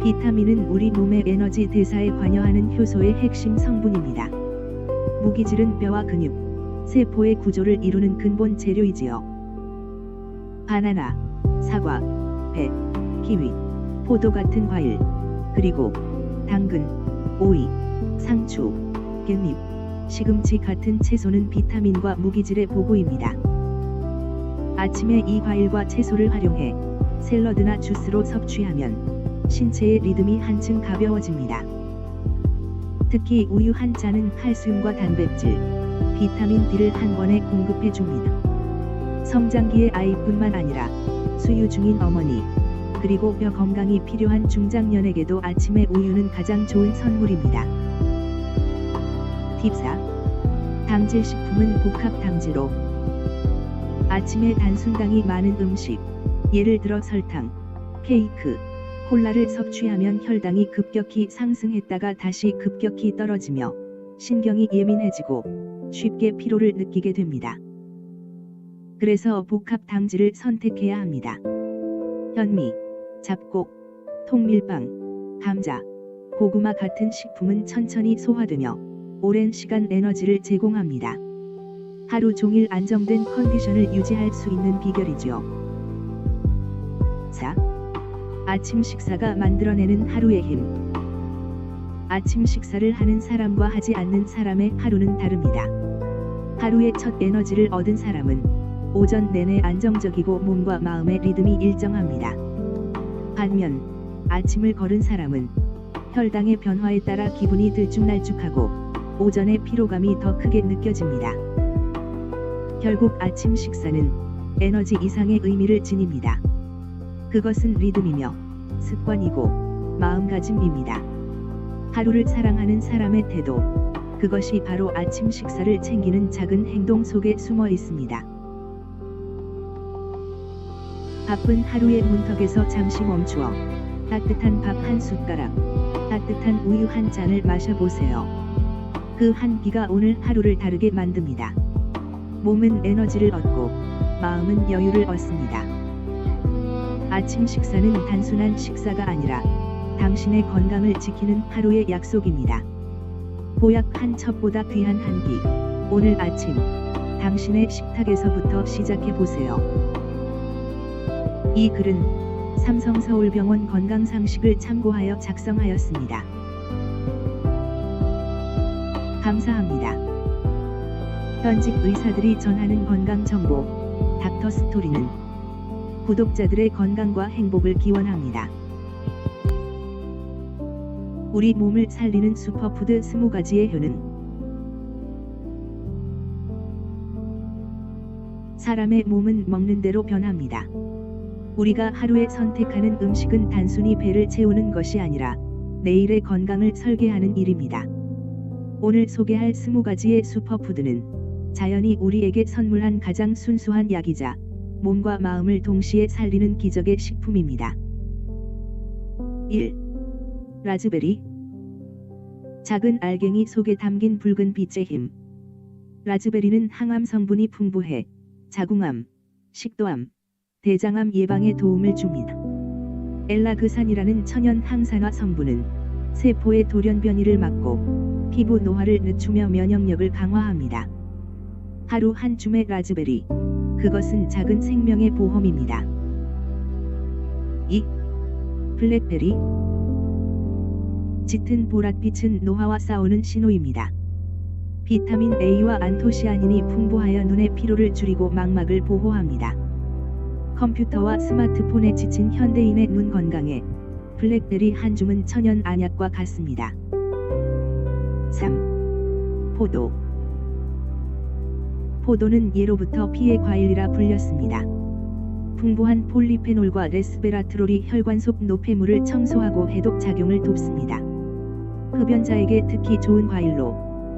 비타민은 우리 몸의 에너지 대사에 관여하는 효소의 핵심 성분입니다. 무기질은 뼈와 근육, 세포의 구조를 이루는 근본 재료이지요. 바나나, 사과, 배, 키위, 포도 같은 과일, 그리고 당근, 오이, 상추, 깻잎, 시금치 같은 채소는 비타민과 무기질의 보고입니다. 아침에 이 과일과 채소를 활용해 샐러드나 주스로 섭취하면 신체의 리듬이 한층 가벼워집니다. 특히 우유 1잔은 칼슘과 단백질, 비타민 D를 한 번에 공급해 줍니다. 성장기의 아이뿐만 아니라 수유 중인 어머니, 그리고 뼈 건강이 필요한 중장년에게도 아침에 우유는 가장 좋은 선물입니다. 팁 4. 당질식품은 복합당지로. 아침에 단순당이 많은 음식, 예를 들어 설탕, 케이크, 콜라를 섭취하면 혈당이 급격히 상승했다가 다시 급격히 떨어지며 신경이 예민해지고 쉽게 피로를 느끼게 됩니다. 그래서 복합당지를 선택해야 합니다. 현미, 잡곡, 통밀빵, 감자, 고구마 같은 식품은 천천히 소화되며 오랜 시간 에너지를 제공합니다. 하루 종일 안정된 컨디션을 유지할 수 있는 비결이죠. 4. 아침 식사가 만들어내는 하루의 힘. 아침 식사를 하는 사람과 하지 않는 사람의 하루는 다릅니다. 하루의 첫 에너지를 얻은 사람은 오전 내내 안정적이고 몸과 마음의 리듬이 일정합니다. 반면 아침을 걸은 사람은 혈당의 변화에 따라 기분이 들쭉날쭉하고 오전의 피로감이 더 크게 느껴집니다. 결국 아침 식사는 에너지 이상의 의미를 지닙니다. 그것은 리듬이며 습관이고 마음가짐입니다. 하루를 사랑하는 사람의 태도, 그것이 바로 아침 식사를 챙기는 작은 행동 속에 숨어 있습니다. 바쁜 하루의 문턱에서 잠시 멈추어 따뜻한 밥 한 숟가락, 따뜻한 우유 한 잔을 마셔보세요. 그 한 끼가 오늘 하루를 다르게 만듭니다. 몸은 에너지를 얻고 마음은 여유를 얻습니다. 아침 식사는 단순한 식사가 아니라 당신의 건강을 지키는 하루의 약속입니다. 보약 한 첩보다 귀한 한 끼, 오늘 아침 당신의 식탁에서부터 시작해보세요. 이 글은 삼성서울병원 건강상식을 참고하여 작성하였습니다. 감사합니다. 현직 의사들이 전하는 건강정보, 닥터스토리는 구독자들의 건강과 행복을 기원합니다. 우리 몸을 살리는 슈퍼푸드 20가지의 효능. 사람의 몸은 먹는 대로 변합니다. 우리가 하루에 선택하는 음식은 단순히 배를 채우는 것이 아니라 내일의 건강을 설계하는 일입니다. 오늘 소개할 20가지의 슈퍼푸드는 자연이 우리에게 선물한 가장 순수한 약이자 몸과 마음을 동시에 살리는 기적의 식품입니다. 1. 라즈베리. 작은 알갱이 속에 담긴 붉은 빛의 힘. 라즈베리는 항암 성분이 풍부해 자궁암, 식도암, 대장암 예방에 도움을 줍니다. 엘라그산이라는 천연 항산화 성분은 세포의 돌연 변이를 막고 피부 노화를 늦추며 면역력을 강화합니다. 하루 한 줌의 라즈베리, 그것은 작은 생명의 보험입니다. 2. 블랙베리. 짙은 보랏빛은 노화와 싸우는 신호입니다. 비타민 A와 안토시아닌이 풍부하여 눈의 피로를 줄이고 망막을 보호합니다. 컴퓨터와 스마트폰에 지친 현대인의 눈 건강에 블랙베리 한 줌은 천연 안약과 같습니다. 3. 포도. 포도는 예로부터 피의 과일이라 불렸습니다. 풍부한 폴리페놀과 레스베라트롤이 혈관 속 노폐물을 청소하고 해독 작용을 돕습니다. 흡연자에게 특히 좋은 과일로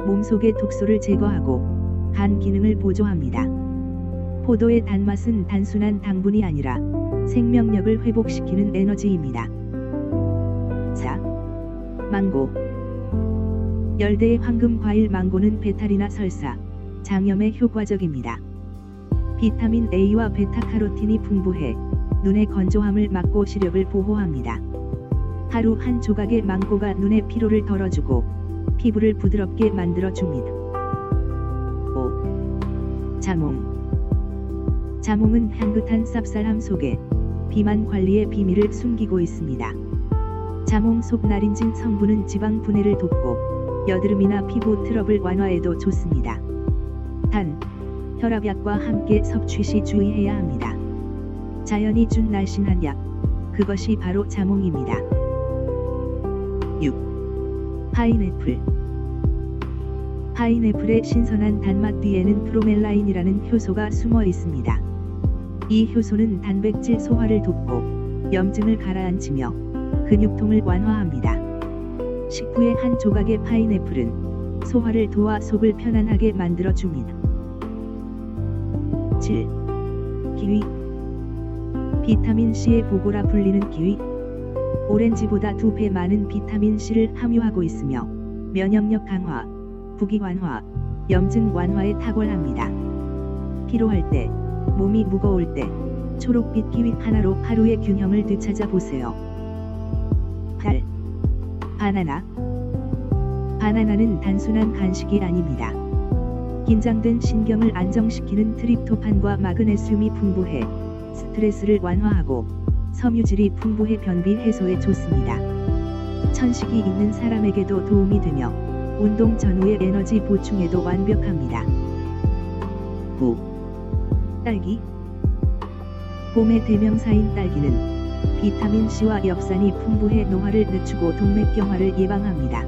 몸속의 독소를 제거하고 간 기능을 보조합니다. 포도의 단맛은 단순한 당분이 아니라 생명력을 회복시키는 에너지입니다. 4. 망고. 열대의 황금 과일 망고는 배탈이나 설사, 장염에 효과적입니다. 비타민 A와 베타카로틴이 풍부해 눈의 건조함을 막고 시력을 보호합니다. 하루 한 조각의 망고가 눈의 피로를 덜어주고 피부를 부드럽게 만들어줍니다. 5. 자몽. 자몽은 향긋한 쌉쌀함 속에 비만 관리의 비밀을 숨기고 있습니다. 자몽 속 나린진 성분은 지방 분해를 돕고 여드름이나 피부 트러블 완화에도 좋습니다. 단, 혈압약과 함께 섭취 시 주의해야 합니다. 자연이 준 날씬한 약, 그것이 바로 자몽입니다. 6. 파인애플. 파인애플의 신선한 단맛 뒤에는 브로멜라인이라는 효소가 숨어 있습니다. 이 효소는 단백질 소화를 돕고 염증을 가라앉히며 근육통을 완화합니다. 식후의 한 조각의 파인애플은 소화를 도와 속을 편안하게 만들어줍니다. 7. 키위. 비타민C의 보고라 불리는 키위. 오렌지보다 2배 많은 비타민C를 함유하고 있으며 면역력 강화, 부기 완화, 염증 완화에 탁월합니다. 피로할 때, 몸이 무거울 때 초록빛 키위 하나로 하루의 균형을 되찾아 보세요. 8. 바나나. 바나나는 단순한 간식이 아닙니다. 긴장된 신경을 안정시키는 트립토판과 마그네슘이 풍부해 스트레스를 완화하고 섬유질이 풍부해 변비 해소에 좋습니다. 천식이 있는 사람에게도 도움이 되며 운동 전후의 에너지 보충에도 완벽합니다. 9. 딸기. 봄의 대명사인 딸기는 비타민C와 엽산이 풍부해 노화를 늦추고 동맥경화를 예방합니다.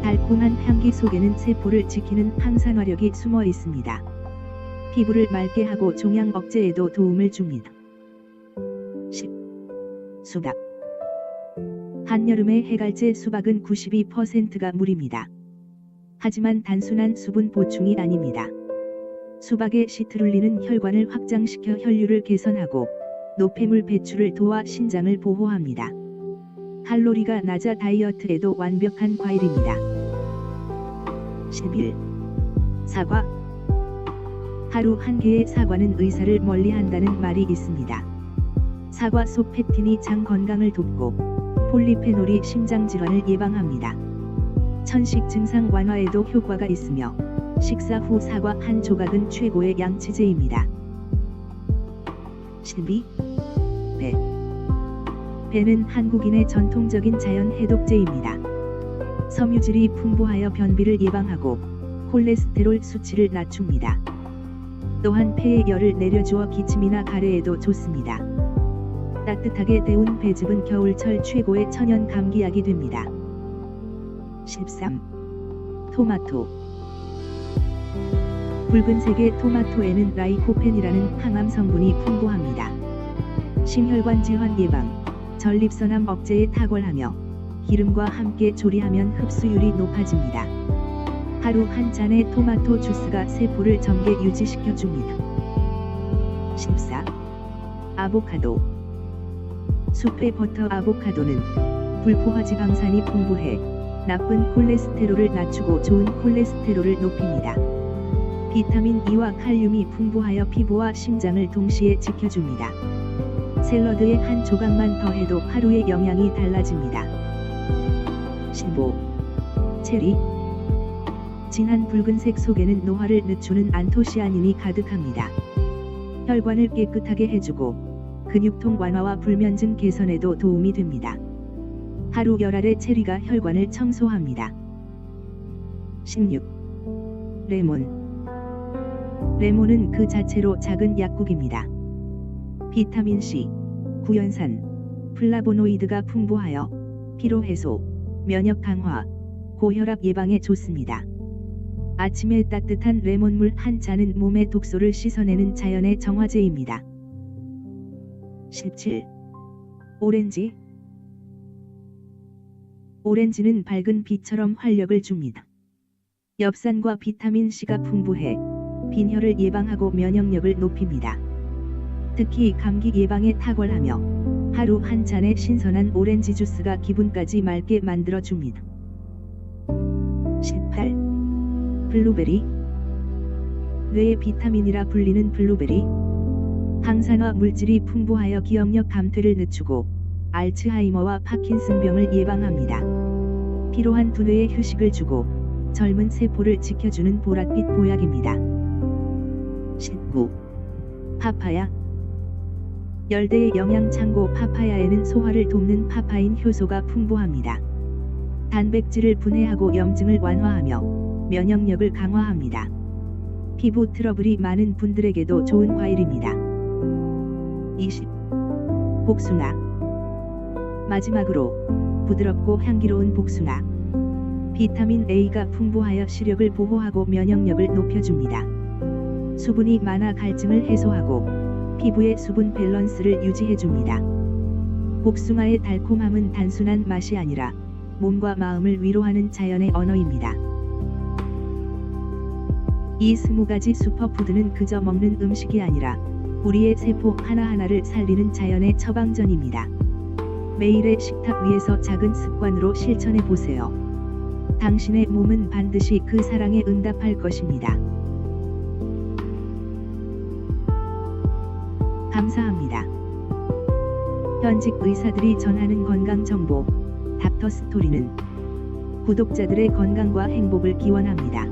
달콤한 향기 속에는 세포를 지키는 항산화력이 숨어 있습니다. 피부를 맑게 하고 종양 억제에도 도움을 줍니다. 10. 수박. 한여름의 해갈제 수박은 92%가 물입니다. 하지만 단순한 수분 보충이 아닙니다. 수박의 시트룰린은 혈관을 확장시켜 혈류를 개선하고 노폐물 배출을 도와 신장을 보호합니다. 칼로리가 낮아 다이어트에도 완벽한 과일입니다. 11. 사과. 하루 한 개의 사과는 의사를 멀리한다는 말이 있습니다. 사과 속 펙틴이 장 건강을 돕고 폴리페놀이 심장 질환을 예방합니다. 천식 증상 완화에도 효과가 있으며 식사 후 사과 한 조각은 최고의 양치제입니다. 12. 배. 배는 한국인의 전통적인 자연 해독제입니다. 섬유질이 풍부하여 변비를 예방하고 콜레스테롤 수치를 낮춥니다. 또한 폐에 열을 내려주어 기침이나 가래에도 좋습니다. 따뜻하게 데운 배즙은 겨울철 최고의 천연 감기약이 됩니다. 13. 토마토. 붉은색의 토마토에는 라이코펜이라는 항암 성분이 풍부합니다. 심혈관 질환 예방, 전립선암 억제에 탁월하며 기름과 함께 조리하면 흡수율이 높아집니다. 하루 한 잔의 토마토 주스가 세포를 정게 유지시켜 줍니다. 14. 아보카도. 숲의 버터 아보카도는 불포화 지방산이 풍부해 나쁜 콜레스테롤을 낮추고 좋은 콜레스테롤을 높입니다. 비타민 E와 칼륨이 풍부하여 피부와 심장을 동시에 지켜줍니다. 샐러드에 한 조각만 더해도 하루의 영양이 달라집니다. 15. 체리. 진한 붉은색 속에는 노화를 늦추는 안토시아닌이 가득합니다. 혈관을 깨끗하게 해주고 근육통 완화와 불면증 개선에도 도움이 됩니다. 하루 열알의 체리가 혈관을 청소합니다. 16. 레몬. 레몬은 그 자체로 작은 약국입니다. 비타민C, 구연산, 플라보노이드가 풍부하여 피로 해소, 면역 강화, 고혈압 예방에 좋습니다. 아침에 따뜻한 레몬물 한 잔은 몸의 독소를 씻어내는 자연의 정화제입니다. 17. 오렌지. 오렌지는 밝은 빛처럼 활력을 줍니다. 엽산과 비타민C가 풍부해 빈혈을 예방하고 면역력을 높입니다. 특히 감기 예방에 탁월하며 하루 한 잔의 신선한 오렌지 주스가 기분까지 맑게 만들어줍니다. 18. 블루베리. 뇌의 비타민이라 불리는 블루베리. 항산화 물질이 풍부하여 기억력 감퇴를 늦추고 알츠하이머와 파킨슨병을 예방합니다. 피로한 두뇌에 휴식을 주고 젊은 세포를 지켜주는 보랏빛 보약입니다. 19. 파파야. 열대의 영양 창고 파파야에는 소화를 돕는 파파인 효소가 풍부합니다. 단백질을 분해하고 염증을 완화하며 면역력을 강화합니다. 피부 트러블이 많은 분들에게도 좋은 과일입니다. 20. 복숭아. 마지막으로 부드럽고 향기로운 복숭아. 비타민 A가 풍부하여 시력을 보호하고 면역력을 높여줍니다. 수분이 많아 갈증을 해소하고 피부의 수분 밸런스를 유지해줍니다. 복숭아의 달콤함은 단순한 맛이 아니라 몸과 마음을 위로하는 자연의 언어입니다. 이 20가지 슈퍼푸드는 그저 먹는 음식이 아니라 우리의 세포 하나하나를 살리는 자연의 처방전입니다. 매일의 식탁 위에서 작은 습관으로 실천해보세요. 당신의 몸은 반드시 그 사랑에 응답할 것입니다. 감사합니다. 현직 의사들이 전하는 건강정보 닥터스토리는 구독자들의 건강과 행복을 기원합니다.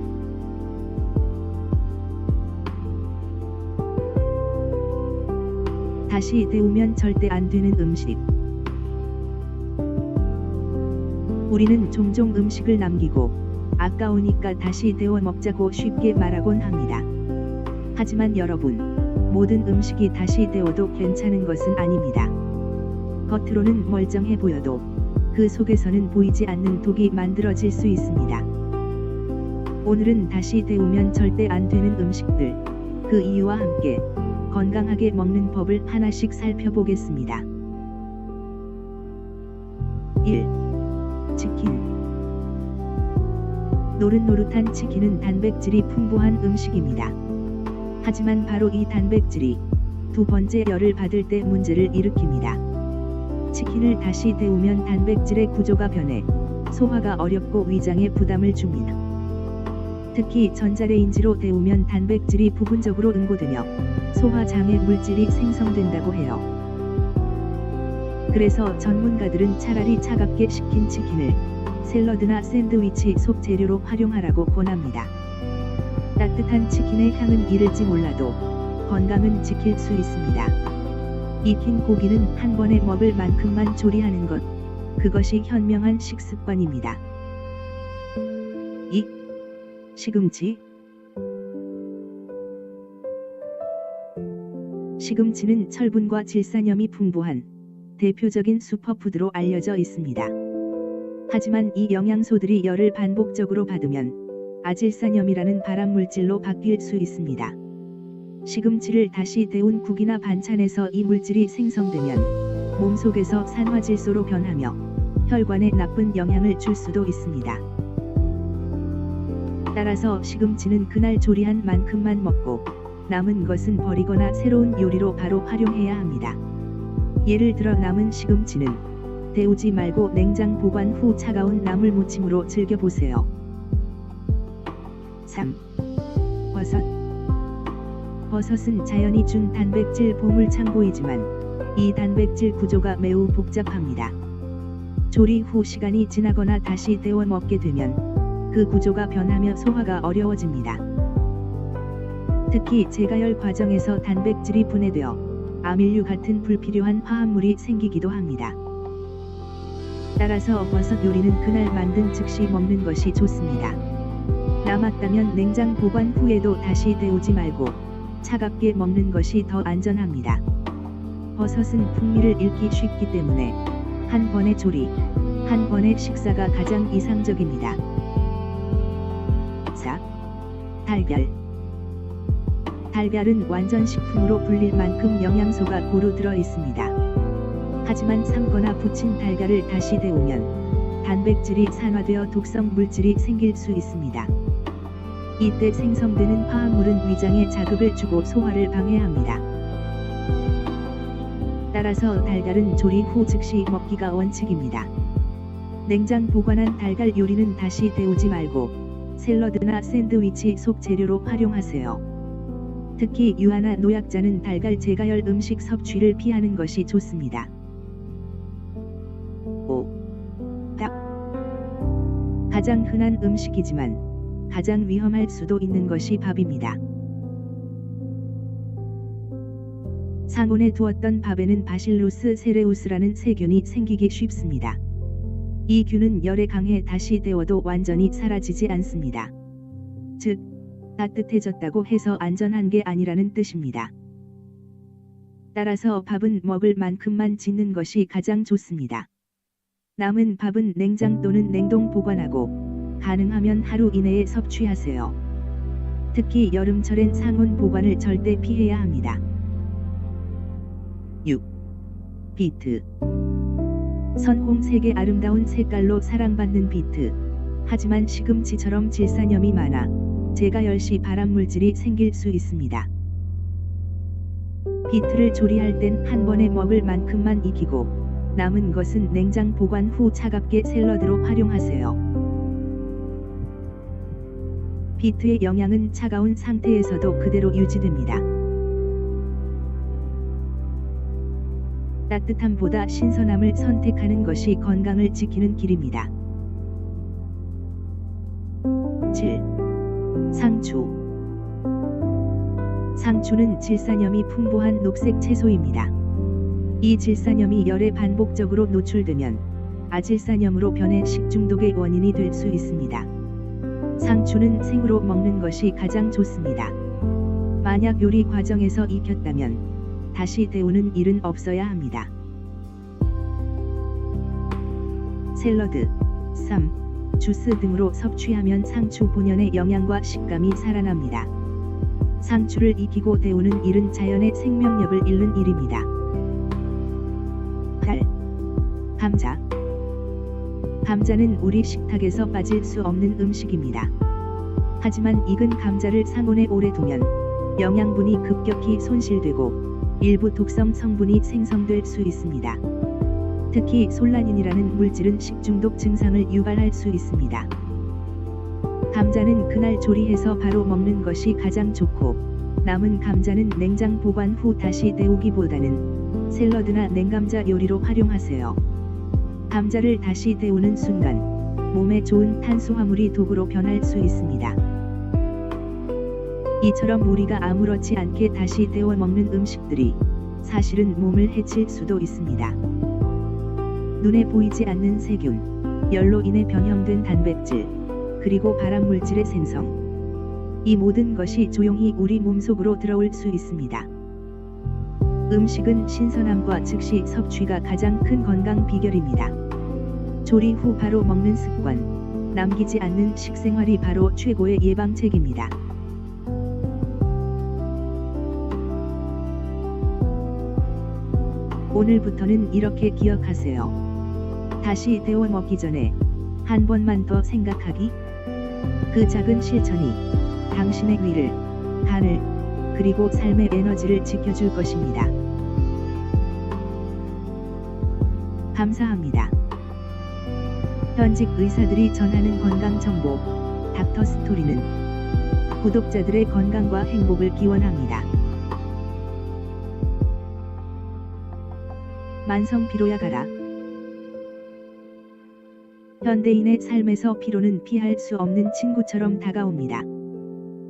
다시 데우면 절대 안 되는 음식. 우리는 종종 음식을 남기고 아까우니까 다시 데워 먹자고 쉽게 말하곤 합니다. 하지만 여러분, 모든 음식이 다시 데워도 괜찮은 것은 아닙니다. 겉으로는 멀쩡해 보여도 그 속에서는 보이지 않는 독이 만들어질 수 있습니다. 오늘은 다시 데우면 절대 안 되는 음식들, 그 이유와 함께 건강하게 먹는 법을 하나씩 살펴보겠습니다. 1. 치킨. 노릇노릇한 치킨은 단백질이 풍부한 음식입니다. 하지만 바로 이 단백질이 두 번째 열을 받을 때 문제를 일으킵니다. 치킨을 다시 데우면 단백질의 구조가 변해 소화가 어렵고 위장에 부담을 줍니다. 특히 전자레인지로 데우면 단백질이 부분적으로 응고되며 소화장애 물질이 생성된다고 해요. 그래서 전문가들은 차라리 차갑게 식힌 치킨을 샐러드나 샌드위치 속 재료로 활용하라고 권합니다. 따뜻한 치킨의 향은 잃을지 몰라도 건강은 지킬 수 있습니다. 익힌 고기는 한 번에 먹을 만큼만 조리하는 것, 그것이 현명한 식습관입니다. 2. 시금치. 시금치는 철분과 질산염이 풍부한 대표적인 슈퍼푸드로 알려져 있습니다. 하지만 이 영양소들이 열을 반복적으로 받으면 아질산염이라는 발암물질로 바뀔 수 있습니다. 시금치를 다시 데운 국이나 반찬에서 이 물질이 생성되면 몸속에서 산화질소로 변하며 혈관에 나쁜 영향을 줄 수도 있습니다. 따라서 시금치는 그날 조리한 만큼만 먹고 남은 것은 버리거나 새로운 요리로 바로 활용해야 합니다. 예를 들어 남은 시금치는 데우지 말고 냉장 보관 후 차가운 나물무침으로 즐겨보세요. 3. 버섯. 버섯은 자연이 준 단백질 보물창고이지만 이 단백질 구조가 매우 복잡합니다. 조리 후 시간이 지나거나 다시 데워 먹게 되면 그 구조가 변하며 소화가 어려워집니다. 특히 제가열 과정에서 단백질이 분해되어 아밀류 같은 불필요한 화합물이 생기기도 합니다. 따라서 버섯 요리는 그날 만든 즉시 먹는 것이 좋습니다. 남았다면 냉장 보관 후에도 다시 데우지 말고 차갑게 먹는 것이 더 안전합니다. 버섯은 풍미를 잃기 쉽기 때문에 한 번의 조리, 한 번의 식사가 가장 이상적입니다. 4. 달걀. 달걀은 완전식품으로 불릴 만큼 영양소가 고루 들어 있습니다. 하지만 삶거나 부친 달걀을 다시 데우면 단백질이 산화되어 독성 물질이 생길 수 있습니다. 이때 생성되는 화합물은 위장에 자극을 주고 소화를 방해합니다. 따라서 달걀은 조리 후 즉시 먹기가 원칙입니다. 냉장 보관한 달걀 요리는 다시 데우지 말고 샐러드나 샌드위치 속 재료로 활용하세요. 특히 유아나 노약자는 달걀 제가열 음식 섭취를 피하는 것이 좋습니다. 5. 닭. 가장 흔한 음식이지만 가장 위험할 수도 있는 것이 밥입니다. 상온에 두었던 밥에는 바실루스 세레우스라는 세균이 생기기 쉽습니다. 이 균은 열에 강해 다시 데워도 완전히 사라지지 않습니다. 즉, 따뜻해졌다고 해서 안전한 게 아니라는 뜻입니다. 따라서 밥은 먹을 만큼만 짓는 것이 가장 좋습니다. 남은 밥은 냉장 또는 냉동 보관하고 가능하면 하루 이내에 섭취하세요. 특히 여름철엔 상온 보관을 절대 피해야 합니다. 6. 비트. 선홍색의 아름다운 색깔로 사랑받는 비트. 하지만 시금치처럼 질산염이 많아 제가열시 발암물질이 생길 수 있습니다. 비트를 조리할 땐 한 번에 먹을 만큼만 익히고 남은 것은 냉장 보관 후 차갑게 샐러드로 활용하세요. 비트의 영양은 차가운 상태에서도 그대로 유지됩니다. 따뜻함보다 신선함을 선택하는 것이 건강을 지키는 길입니다. 7. 상추. 상추는 질산염이 풍부한 녹색 채소입니다. 이 질산염이 열에 반복적으로 노출되면 아질산염으로 변해 식중독의 원인이 될 수 있습니다. 상추는 생으로 먹는 것이 가장 좋습니다. 만약 요리 과정에서 익혔다면 다시 데우는 일은 없어야 합니다. 샐러드, 쌈, 주스 등으로 섭취하면 상추 본연의 영양과 식감이 살아납니다. 상추를 익히고 데우는 일은 자연의 생명력을 잃는 일입니다. 달, 감자. 감자는 우리 식탁에서 빠질 수 없는 음식입니다. 하지만 익은 감자를 상온에 오래 두면 영양분이 급격히 손실되고 일부 독성 성분이 생성될 수 있습니다. 특히 솔라닌이라는 물질은 식중독 증상을 유발할 수 있습니다. 감자는 그날 조리해서 바로 먹는 것이 가장 좋고, 남은 감자는 냉장 보관 후 다시 데우기보다는 샐러드나 냉감자 요리로 활용하세요. 감자를 다시 데우는 순간 몸에 좋은 탄수화물이 독으로 변할 수 있습니다. 이처럼 우리가 아무렇지 않게 다시 데워 먹는 음식들이 사실은 몸을 해칠 수도 있습니다. 눈에 보이지 않는 세균, 열로 인해 변형된 단백질, 그리고 발암물질의 생성. 이 모든 것이 조용히 우리 몸속으로 들어올 수 있습니다. 음식은 신선함과 즉시 섭취가 가장 큰 건강 비결입니다. 조리 후 바로 먹는 습관, 남기지 않는 식생활이 바로 최고의 예방책입니다. 오늘부터는 이렇게 기억하세요. 다시 데워 먹기 전에 한 번만 더 생각하기. 그 작은 실천이 당신의 위를, 간을, 그리고 삶의 에너지를 지켜줄 것입니다. 감사합니다. 현직 의사들이 전하는 건강 정보, 닥터 스토리는 구독자들의 건강과 행복을 기원합니다. 만성 피로야 가라. 현대인의 삶에서 피로는 피할 수 없는 친구처럼 다가옵니다.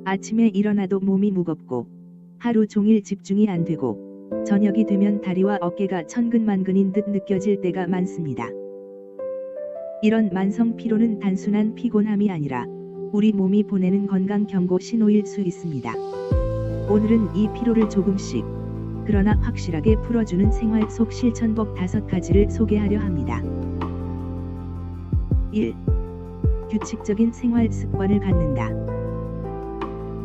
아침에 일어나도 몸이 무겁고 하루 종일 집중이 안 되고 저녁이 되면 다리와 어깨가 천근만근인 듯 느껴질 때가 많습니다. 이런 만성 피로는 단순한 피곤함이 아니라 우리 몸이 보내는 건강 경고 신호일 수 있습니다. 오늘은 이 피로를 조금씩, 그러나 확실하게 풀어주는 생활 속 실천법 5가지를 소개하려 합니다. 1. 규칙적인 생활 습관을 갖는다.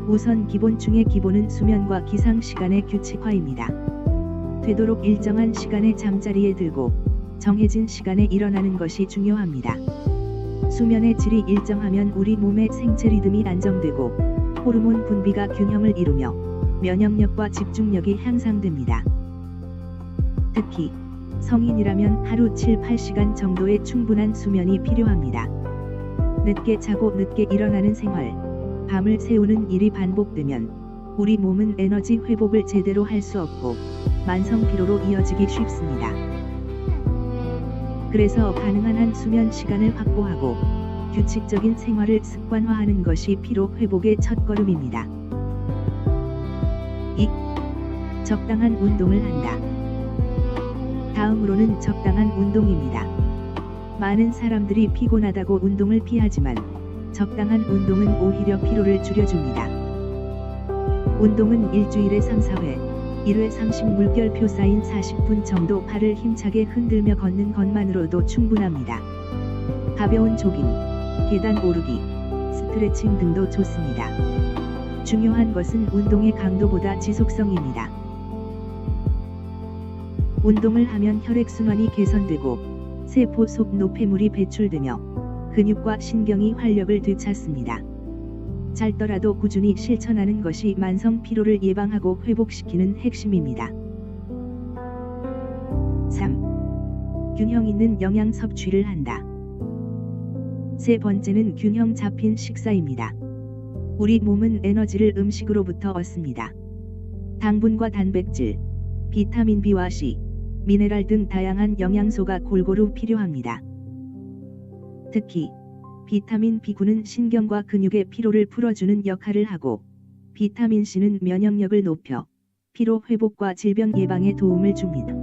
우선 기본 중의 기본은 수면과 기상 시간의 규칙화입니다. 되도록 일정한 시간에 잠자리에 들고 정해진 시간에 일어나는 것이 중요합니다. 수면의 질이 일정하면 우리 몸의 생체 리듬이 안정되고 호르몬 분비가 균형을 이루며 면역력과 집중력이 향상됩니다. 특히 성인이라면 하루 7-8시간 정도의 충분한 수면이 필요합니다. 늦게 자고 늦게 일어나는 생활, 밤을 새우는 일이 반복되면 우리 몸은 에너지 회복을 제대로 할 수 없고 만성 피로로 이어지기 쉽습니다. 그래서 가능한 한 수면 시간을 확보하고 규칙적인 생활을 습관화하는 것이 피로 회복의 첫걸음입니다. 2. 적당한 운동을 한다. 다음으로는 적당한 운동입니다. 많은 사람들이 피곤하다고 운동을 피하지만 적당한 운동은 오히려 피로를 줄여줍니다. 운동은 일주일에 3-4회, 1회 30물결표 쌓인 40분 정도 팔을 힘차게 흔들며 걷는 것만으로도 충분합니다. 가벼운 조깅, 계단 오르기, 스트레칭 등도 좋습니다. 중요한 것은 운동의 강도보다 지속성입니다. 운동을 하면 혈액순환이 개선되고 세포 속 노폐물이 배출되며 근육과 신경이 활력을 되찾습니다. 짧더라도 꾸준히 실천하는 것이 만성 피로를 예방하고 회복시키는 핵심입니다. 3. 균형 있는 영양 섭취를 한다. 세 번째는 균형 잡힌 식사입니다. 우리 몸은 에너지를 음식으로부터 얻습니다. 당분과 단백질, 비타민 B와 C, 미네랄 등 다양한 영양소가 골고루 필요합니다. 특히 비타민 B9는 신경과 근육의 피로를 풀어주는 역할을 하고 비타민 C는 면역력을 높여 피로 회복과 질병 예방에 도움을 줍니다.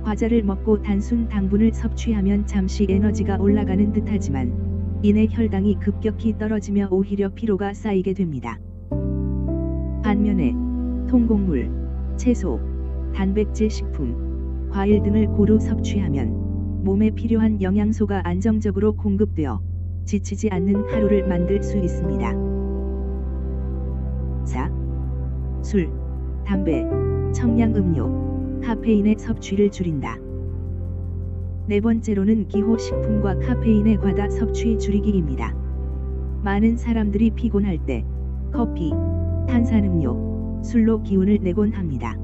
과자를 먹고 단순 당분을 섭취하면 잠시 에너지가 올라가는 듯하지만 이내 혈당이 급격히 떨어지며 오히려 피로가 쌓이게 됩니다. 반면에 통곡물, 채소, 단백질 식품, 과일 등을 고루 섭취하면 몸에 필요한 영양소가 안정적으로 공급되어 지치지 않는 하루를 만들 수 있습니다. 4. 술, 담배, 청량음료, 카페인의 섭취를 줄인다. 네 번째로는 기호식품과 카페인의 과다 섭취 줄이기입니다. 많은 사람들이 피곤할 때 커피, 탄산음료, 술로 기운을 내곤 합니다.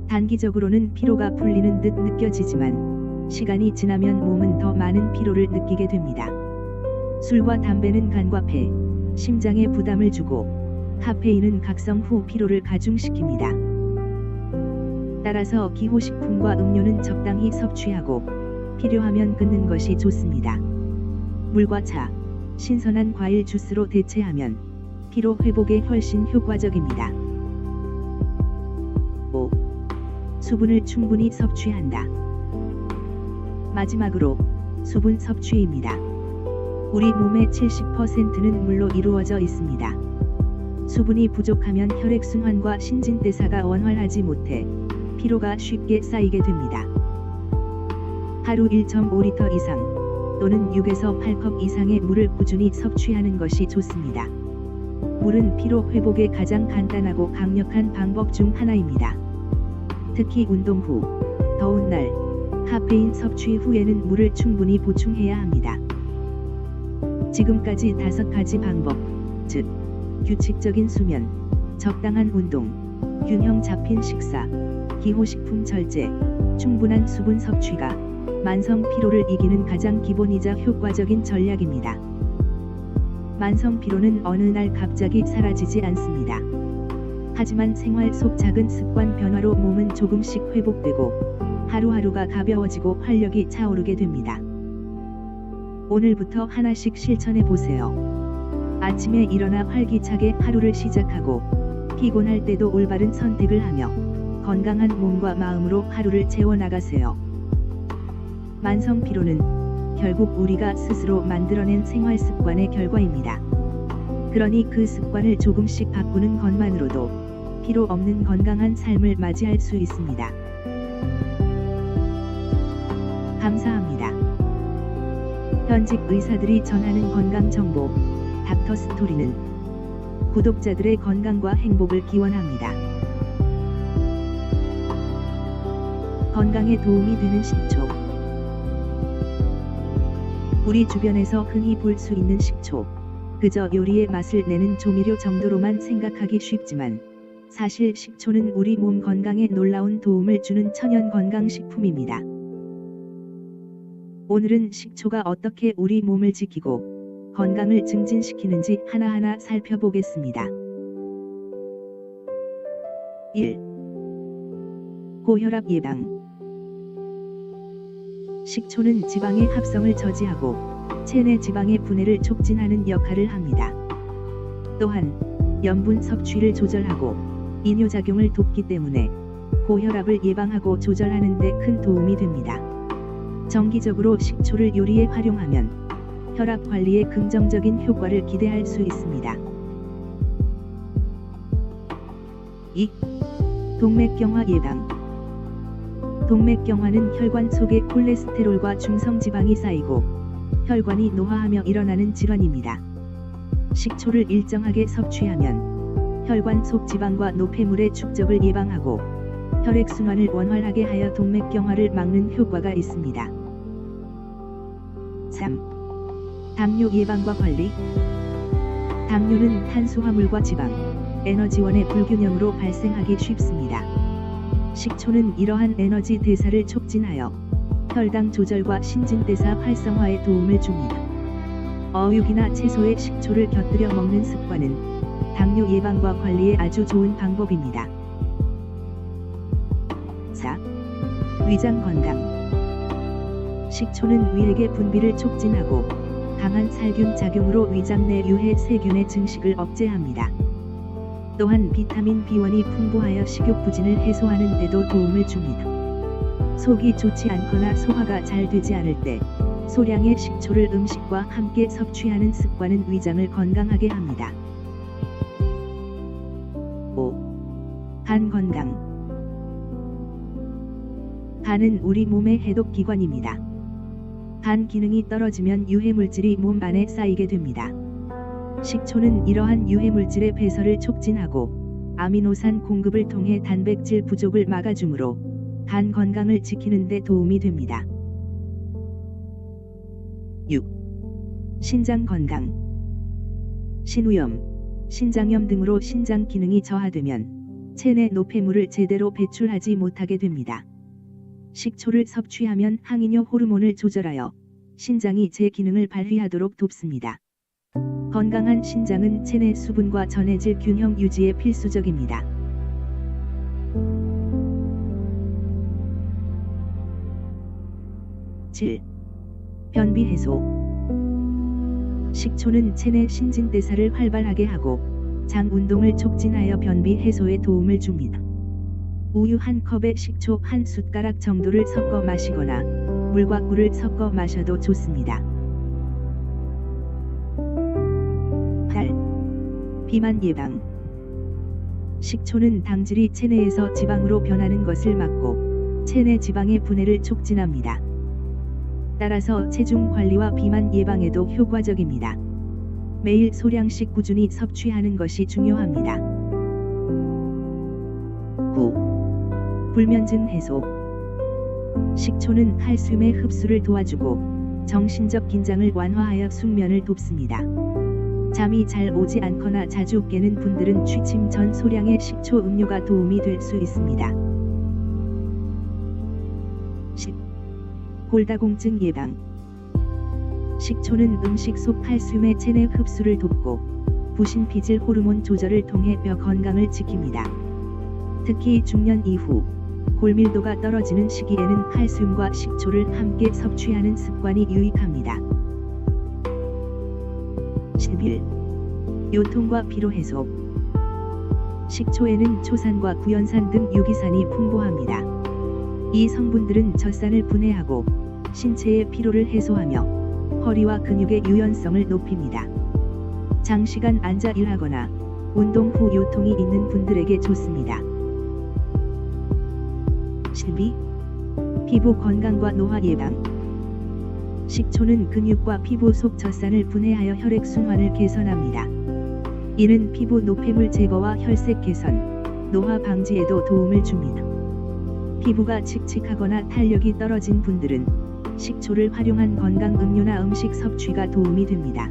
단기적으로는 피로가 풀리는 듯 느껴지지만 시간이 지나면 몸은 더 많은 피로를 느끼게 됩니다. 술과 담배는 간과 폐, 심장에 부담을 주고 카페인은 각성 후 피로를 가중시킵니다. 따라서 기호식품과 음료는 적당히 섭취하고 필요하면 끊는 것이 좋습니다. 물과 차, 신선한 과일 주스로 대체하면 피로 회복에 훨씬 효과적입니다. 5. 수분을 충분히 섭취한다. 마지막으로 수분 섭취입니다. 우리 몸의 70%는 물로 이루어져 있습니다. 수분이 부족하면 혈액순환과 신진대사가 원활하지 못해 피로가 쉽게 쌓이게 됩니다. 하루 1.5리터 이상 또는 6에서 8컵 이상의 물을 꾸준히 섭취하는 것이 좋습니다. 물은 피로 회복에 가장 간단하고 강력한 방법 중 하나입니다. 특히 운동 후, 더운 날, 카페인 섭취 후에는 물을 충분히 보충해야 합니다. 지금까지 5가지 방법, 즉 규칙적인 수면, 적당한 운동, 균형 잡힌 식사, 기호식품 절제, 충분한 수분 섭취가 만성 피로를 이기는 가장 기본이자 효과적인 전략입니다. 만성 피로는 어느 날 갑자기 사라지지 않습니다. 하지만 생활 속 작은 습관 변화로 몸은 조금씩 회복되고 하루하루가 가벼워지고 활력이 차오르게 됩니다. 오늘부터 하나씩 실천해 보세요. 아침에 일어나 활기차게 하루를 시작하고 피곤할 때도 올바른 선택을 하며 건강한 몸과 마음으로 하루를 채워나가세요. 만성 피로는 결국 우리가 스스로 만들어낸 생활 습관의 결과입니다. 그러니 그 습관을 조금씩 바꾸는 것만으로도 피로 없는 건강한 삶을 맞이할 수 있습니다. 감사합니다. 현직 의사들이 전하는 건강 정보 닥터 스토리는 구독자들의 건강과 행복을 기원합니다. 건강에 도움이 되는 식초. 우리 주변에서 흔히 볼 수 있는 식초, 그저 요리의 맛을 내는 조미료 정도로만 생각하기 쉽지만 사실 식초는 우리 몸 건강에 놀라운 도움을 주는 천연 건강식품입니다. 오늘은 식초가 어떻게 우리 몸을 지키고 건강을 증진시키는지 하나하나 살펴보겠습니다. 1. 고혈압 예방. 식초는 지방의 합성을 저지하고 체내 지방의 분해를 촉진하는 역할을 합니다. 또한 염분 섭취를 조절하고 이뇨작용을 돕기 때문에 고혈압을 예방하고 조절하는 데 큰 도움이 됩니다. 정기적으로 식초를 요리에 활용하면 혈압 관리에 긍정적인 효과를 기대할 수 있습니다. 2. 동맥경화 예방. 동맥경화는 혈관 속에 콜레스테롤과 중성지방이 쌓이고 혈관이 노화하며 일어나는 질환입니다. 식초를 일정하게 섭취하면 혈관 속 지방과 노폐물의 축적을 예방하고 혈액순환을 원활하게 하여 동맥경화를 막는 효과가 있습니다. 3. 당뇨 예방과 관리. 당뇨는 탄수화물과 지방, 에너지원의 불균형으로 발생하기 쉽습니다. 식초는 이러한 에너지 대사를 촉진하여 혈당 조절과 신진대사 활성화에 도움을 줍니다. 어육이나 채소에 식초를 곁들여 먹는 습관은 당뇨 예방과 관리에 아주 좋은 방법입니다. 4. 위장 건강. 식초는 위액의 분비를 촉진하고 강한 살균 작용으로 위장 내 유해 세균의 증식을 억제합니다. 또한 비타민 B1이 풍부하여 식욕 부진을 해소하는 데도 도움을 줍니다. 속이 좋지 않거나 소화가 잘 되지 않을 때 소량의 식초를 음식과 함께 섭취하는 습관은 위장을 건강하게 합니다. 5. 간 건강. 간은 우리 몸의 해독기관입니다. 간 기능이 떨어지면 유해물질이 몸 안에 쌓이게 됩니다. 식초는 이러한 유해물질의 배설을 촉진하고 아미노산 공급을 통해 단백질 부족을 막아주므로 간 건강을 지키는 데 도움이 됩니다. 6. 신장 건강. 신우염, 신장염 등으로 신장 기능이 저하되면 체내 노폐물을 제대로 배출하지 못하게 됩니다. 식초를 섭취하면 항이뇨 호르몬을 조절하여 신장이 제 기능을 발휘하도록 돕습니다. 건강한 신장은 체내 수분과 전해질 균형 유지에 필수적입니다. 7. 변비 해소. 식초는 체내 신진대사를 활발하게 하고 장 운동을 촉진하여 변비 해소에 도움을 줍니다. 우유 한 컵에 식초 한 숟가락 정도를 섞어 마시거나 물과 꿀을 섞어 마셔도 좋습니다. 8. 비만 예방. 식초는 당질이 체내에서 지방으로 변하는 것을 막고 체내 지방의 분해를 촉진합니다. 따라서 체중 관리와 비만 예방에도 효과적입니다. 매일 소량씩 꾸준히 섭취하는 것이 중요합니다. 9. 불면증 해소. 식초는 칼슘의 흡수를 도와주고 정신적 긴장을 완화하여 숙면을 돕습니다. 잠이 잘 오지 않거나 자주 깨는 분들은 취침 전 소량의 식초 음료가 도움이 될 수 있습니다. 10. 골다공증 예방. 식초는 음식 속 칼슘의 체내 흡수를 돕고 부신 피질 호르몬 조절을 통해 뼈 건강을 지킵니다. 특히 중년 이후 골밀도가 떨어지는 시기에는 칼슘과 식초를 함께 섭취하는 습관이 유익합니다. 11. 요통과 피로 해소. 식초에는 초산과 구연산 등 유기산이 풍부합니다. 이 성분들은 젖산을 분해하고 신체의 피로를 해소하며 허리와 근육의 유연성을 높입니다. 장시간 앉아 일하거나 운동 후 요통이 있는 분들에게 좋습니다. 12. 피부 건강과 노화 예방. 식초는 근육과 피부 속 젖산을 분해하여 혈액순환을 개선합니다. 이는 피부 노폐물 제거와 혈색 개선, 노화 방지에도 도움을 줍니다. 피부가 칙칙하거나 탄력이 떨어진 분들은 식초를 활용한 건강 음료나 음식 섭취가 도움이 됩니다.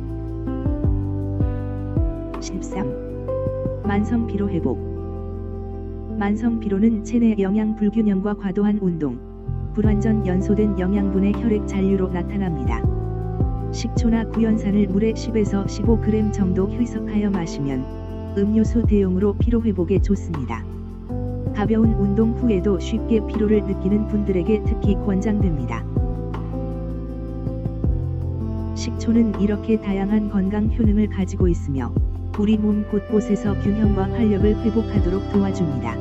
13. 만성 피로 회복. 만성 피로는 체내 영양 불균형과 과도한 운동, 불완전 연소된 영양분의 혈액 잔류로 나타납니다. 식초나 구연산을 물에 10에서 15g 정도 희석하여 마시면 음료수 대용으로 피로 회복에 좋습니다. 가벼운 운동 후에도 쉽게 피로를 느끼는 분들에게 특히 권장됩니다. 식초는 이렇게 다양한 건강 효능을 가지고 있으며 우리 몸 곳곳에서 균형과 활력을 회복하도록 도와줍니다.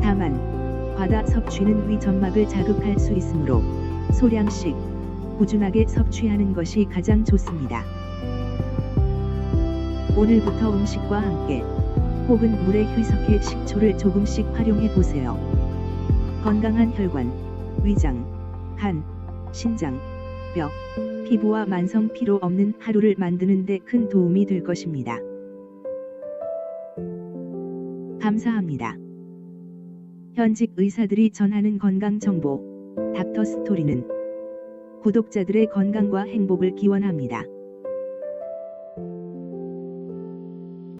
다만 과다 섭취는 위 점막을 자극할 수 있으므로 소량씩 꾸준하게 섭취하는 것이 가장 좋습니다. 오늘부터 음식과 함께 혹은 물에 희석해 식초를 조금씩 활용해 보세요. 건강한 혈관, 위장, 간, 신장, 뼈, 피부와 만성 피로 없는 하루를 만드는 데 큰 도움이 될 것입니다. 감사합니다. 현직 의사들이 전하는 건강 정보, 닥터 스토리는 구독자들의 건강과 행복을 기원합니다.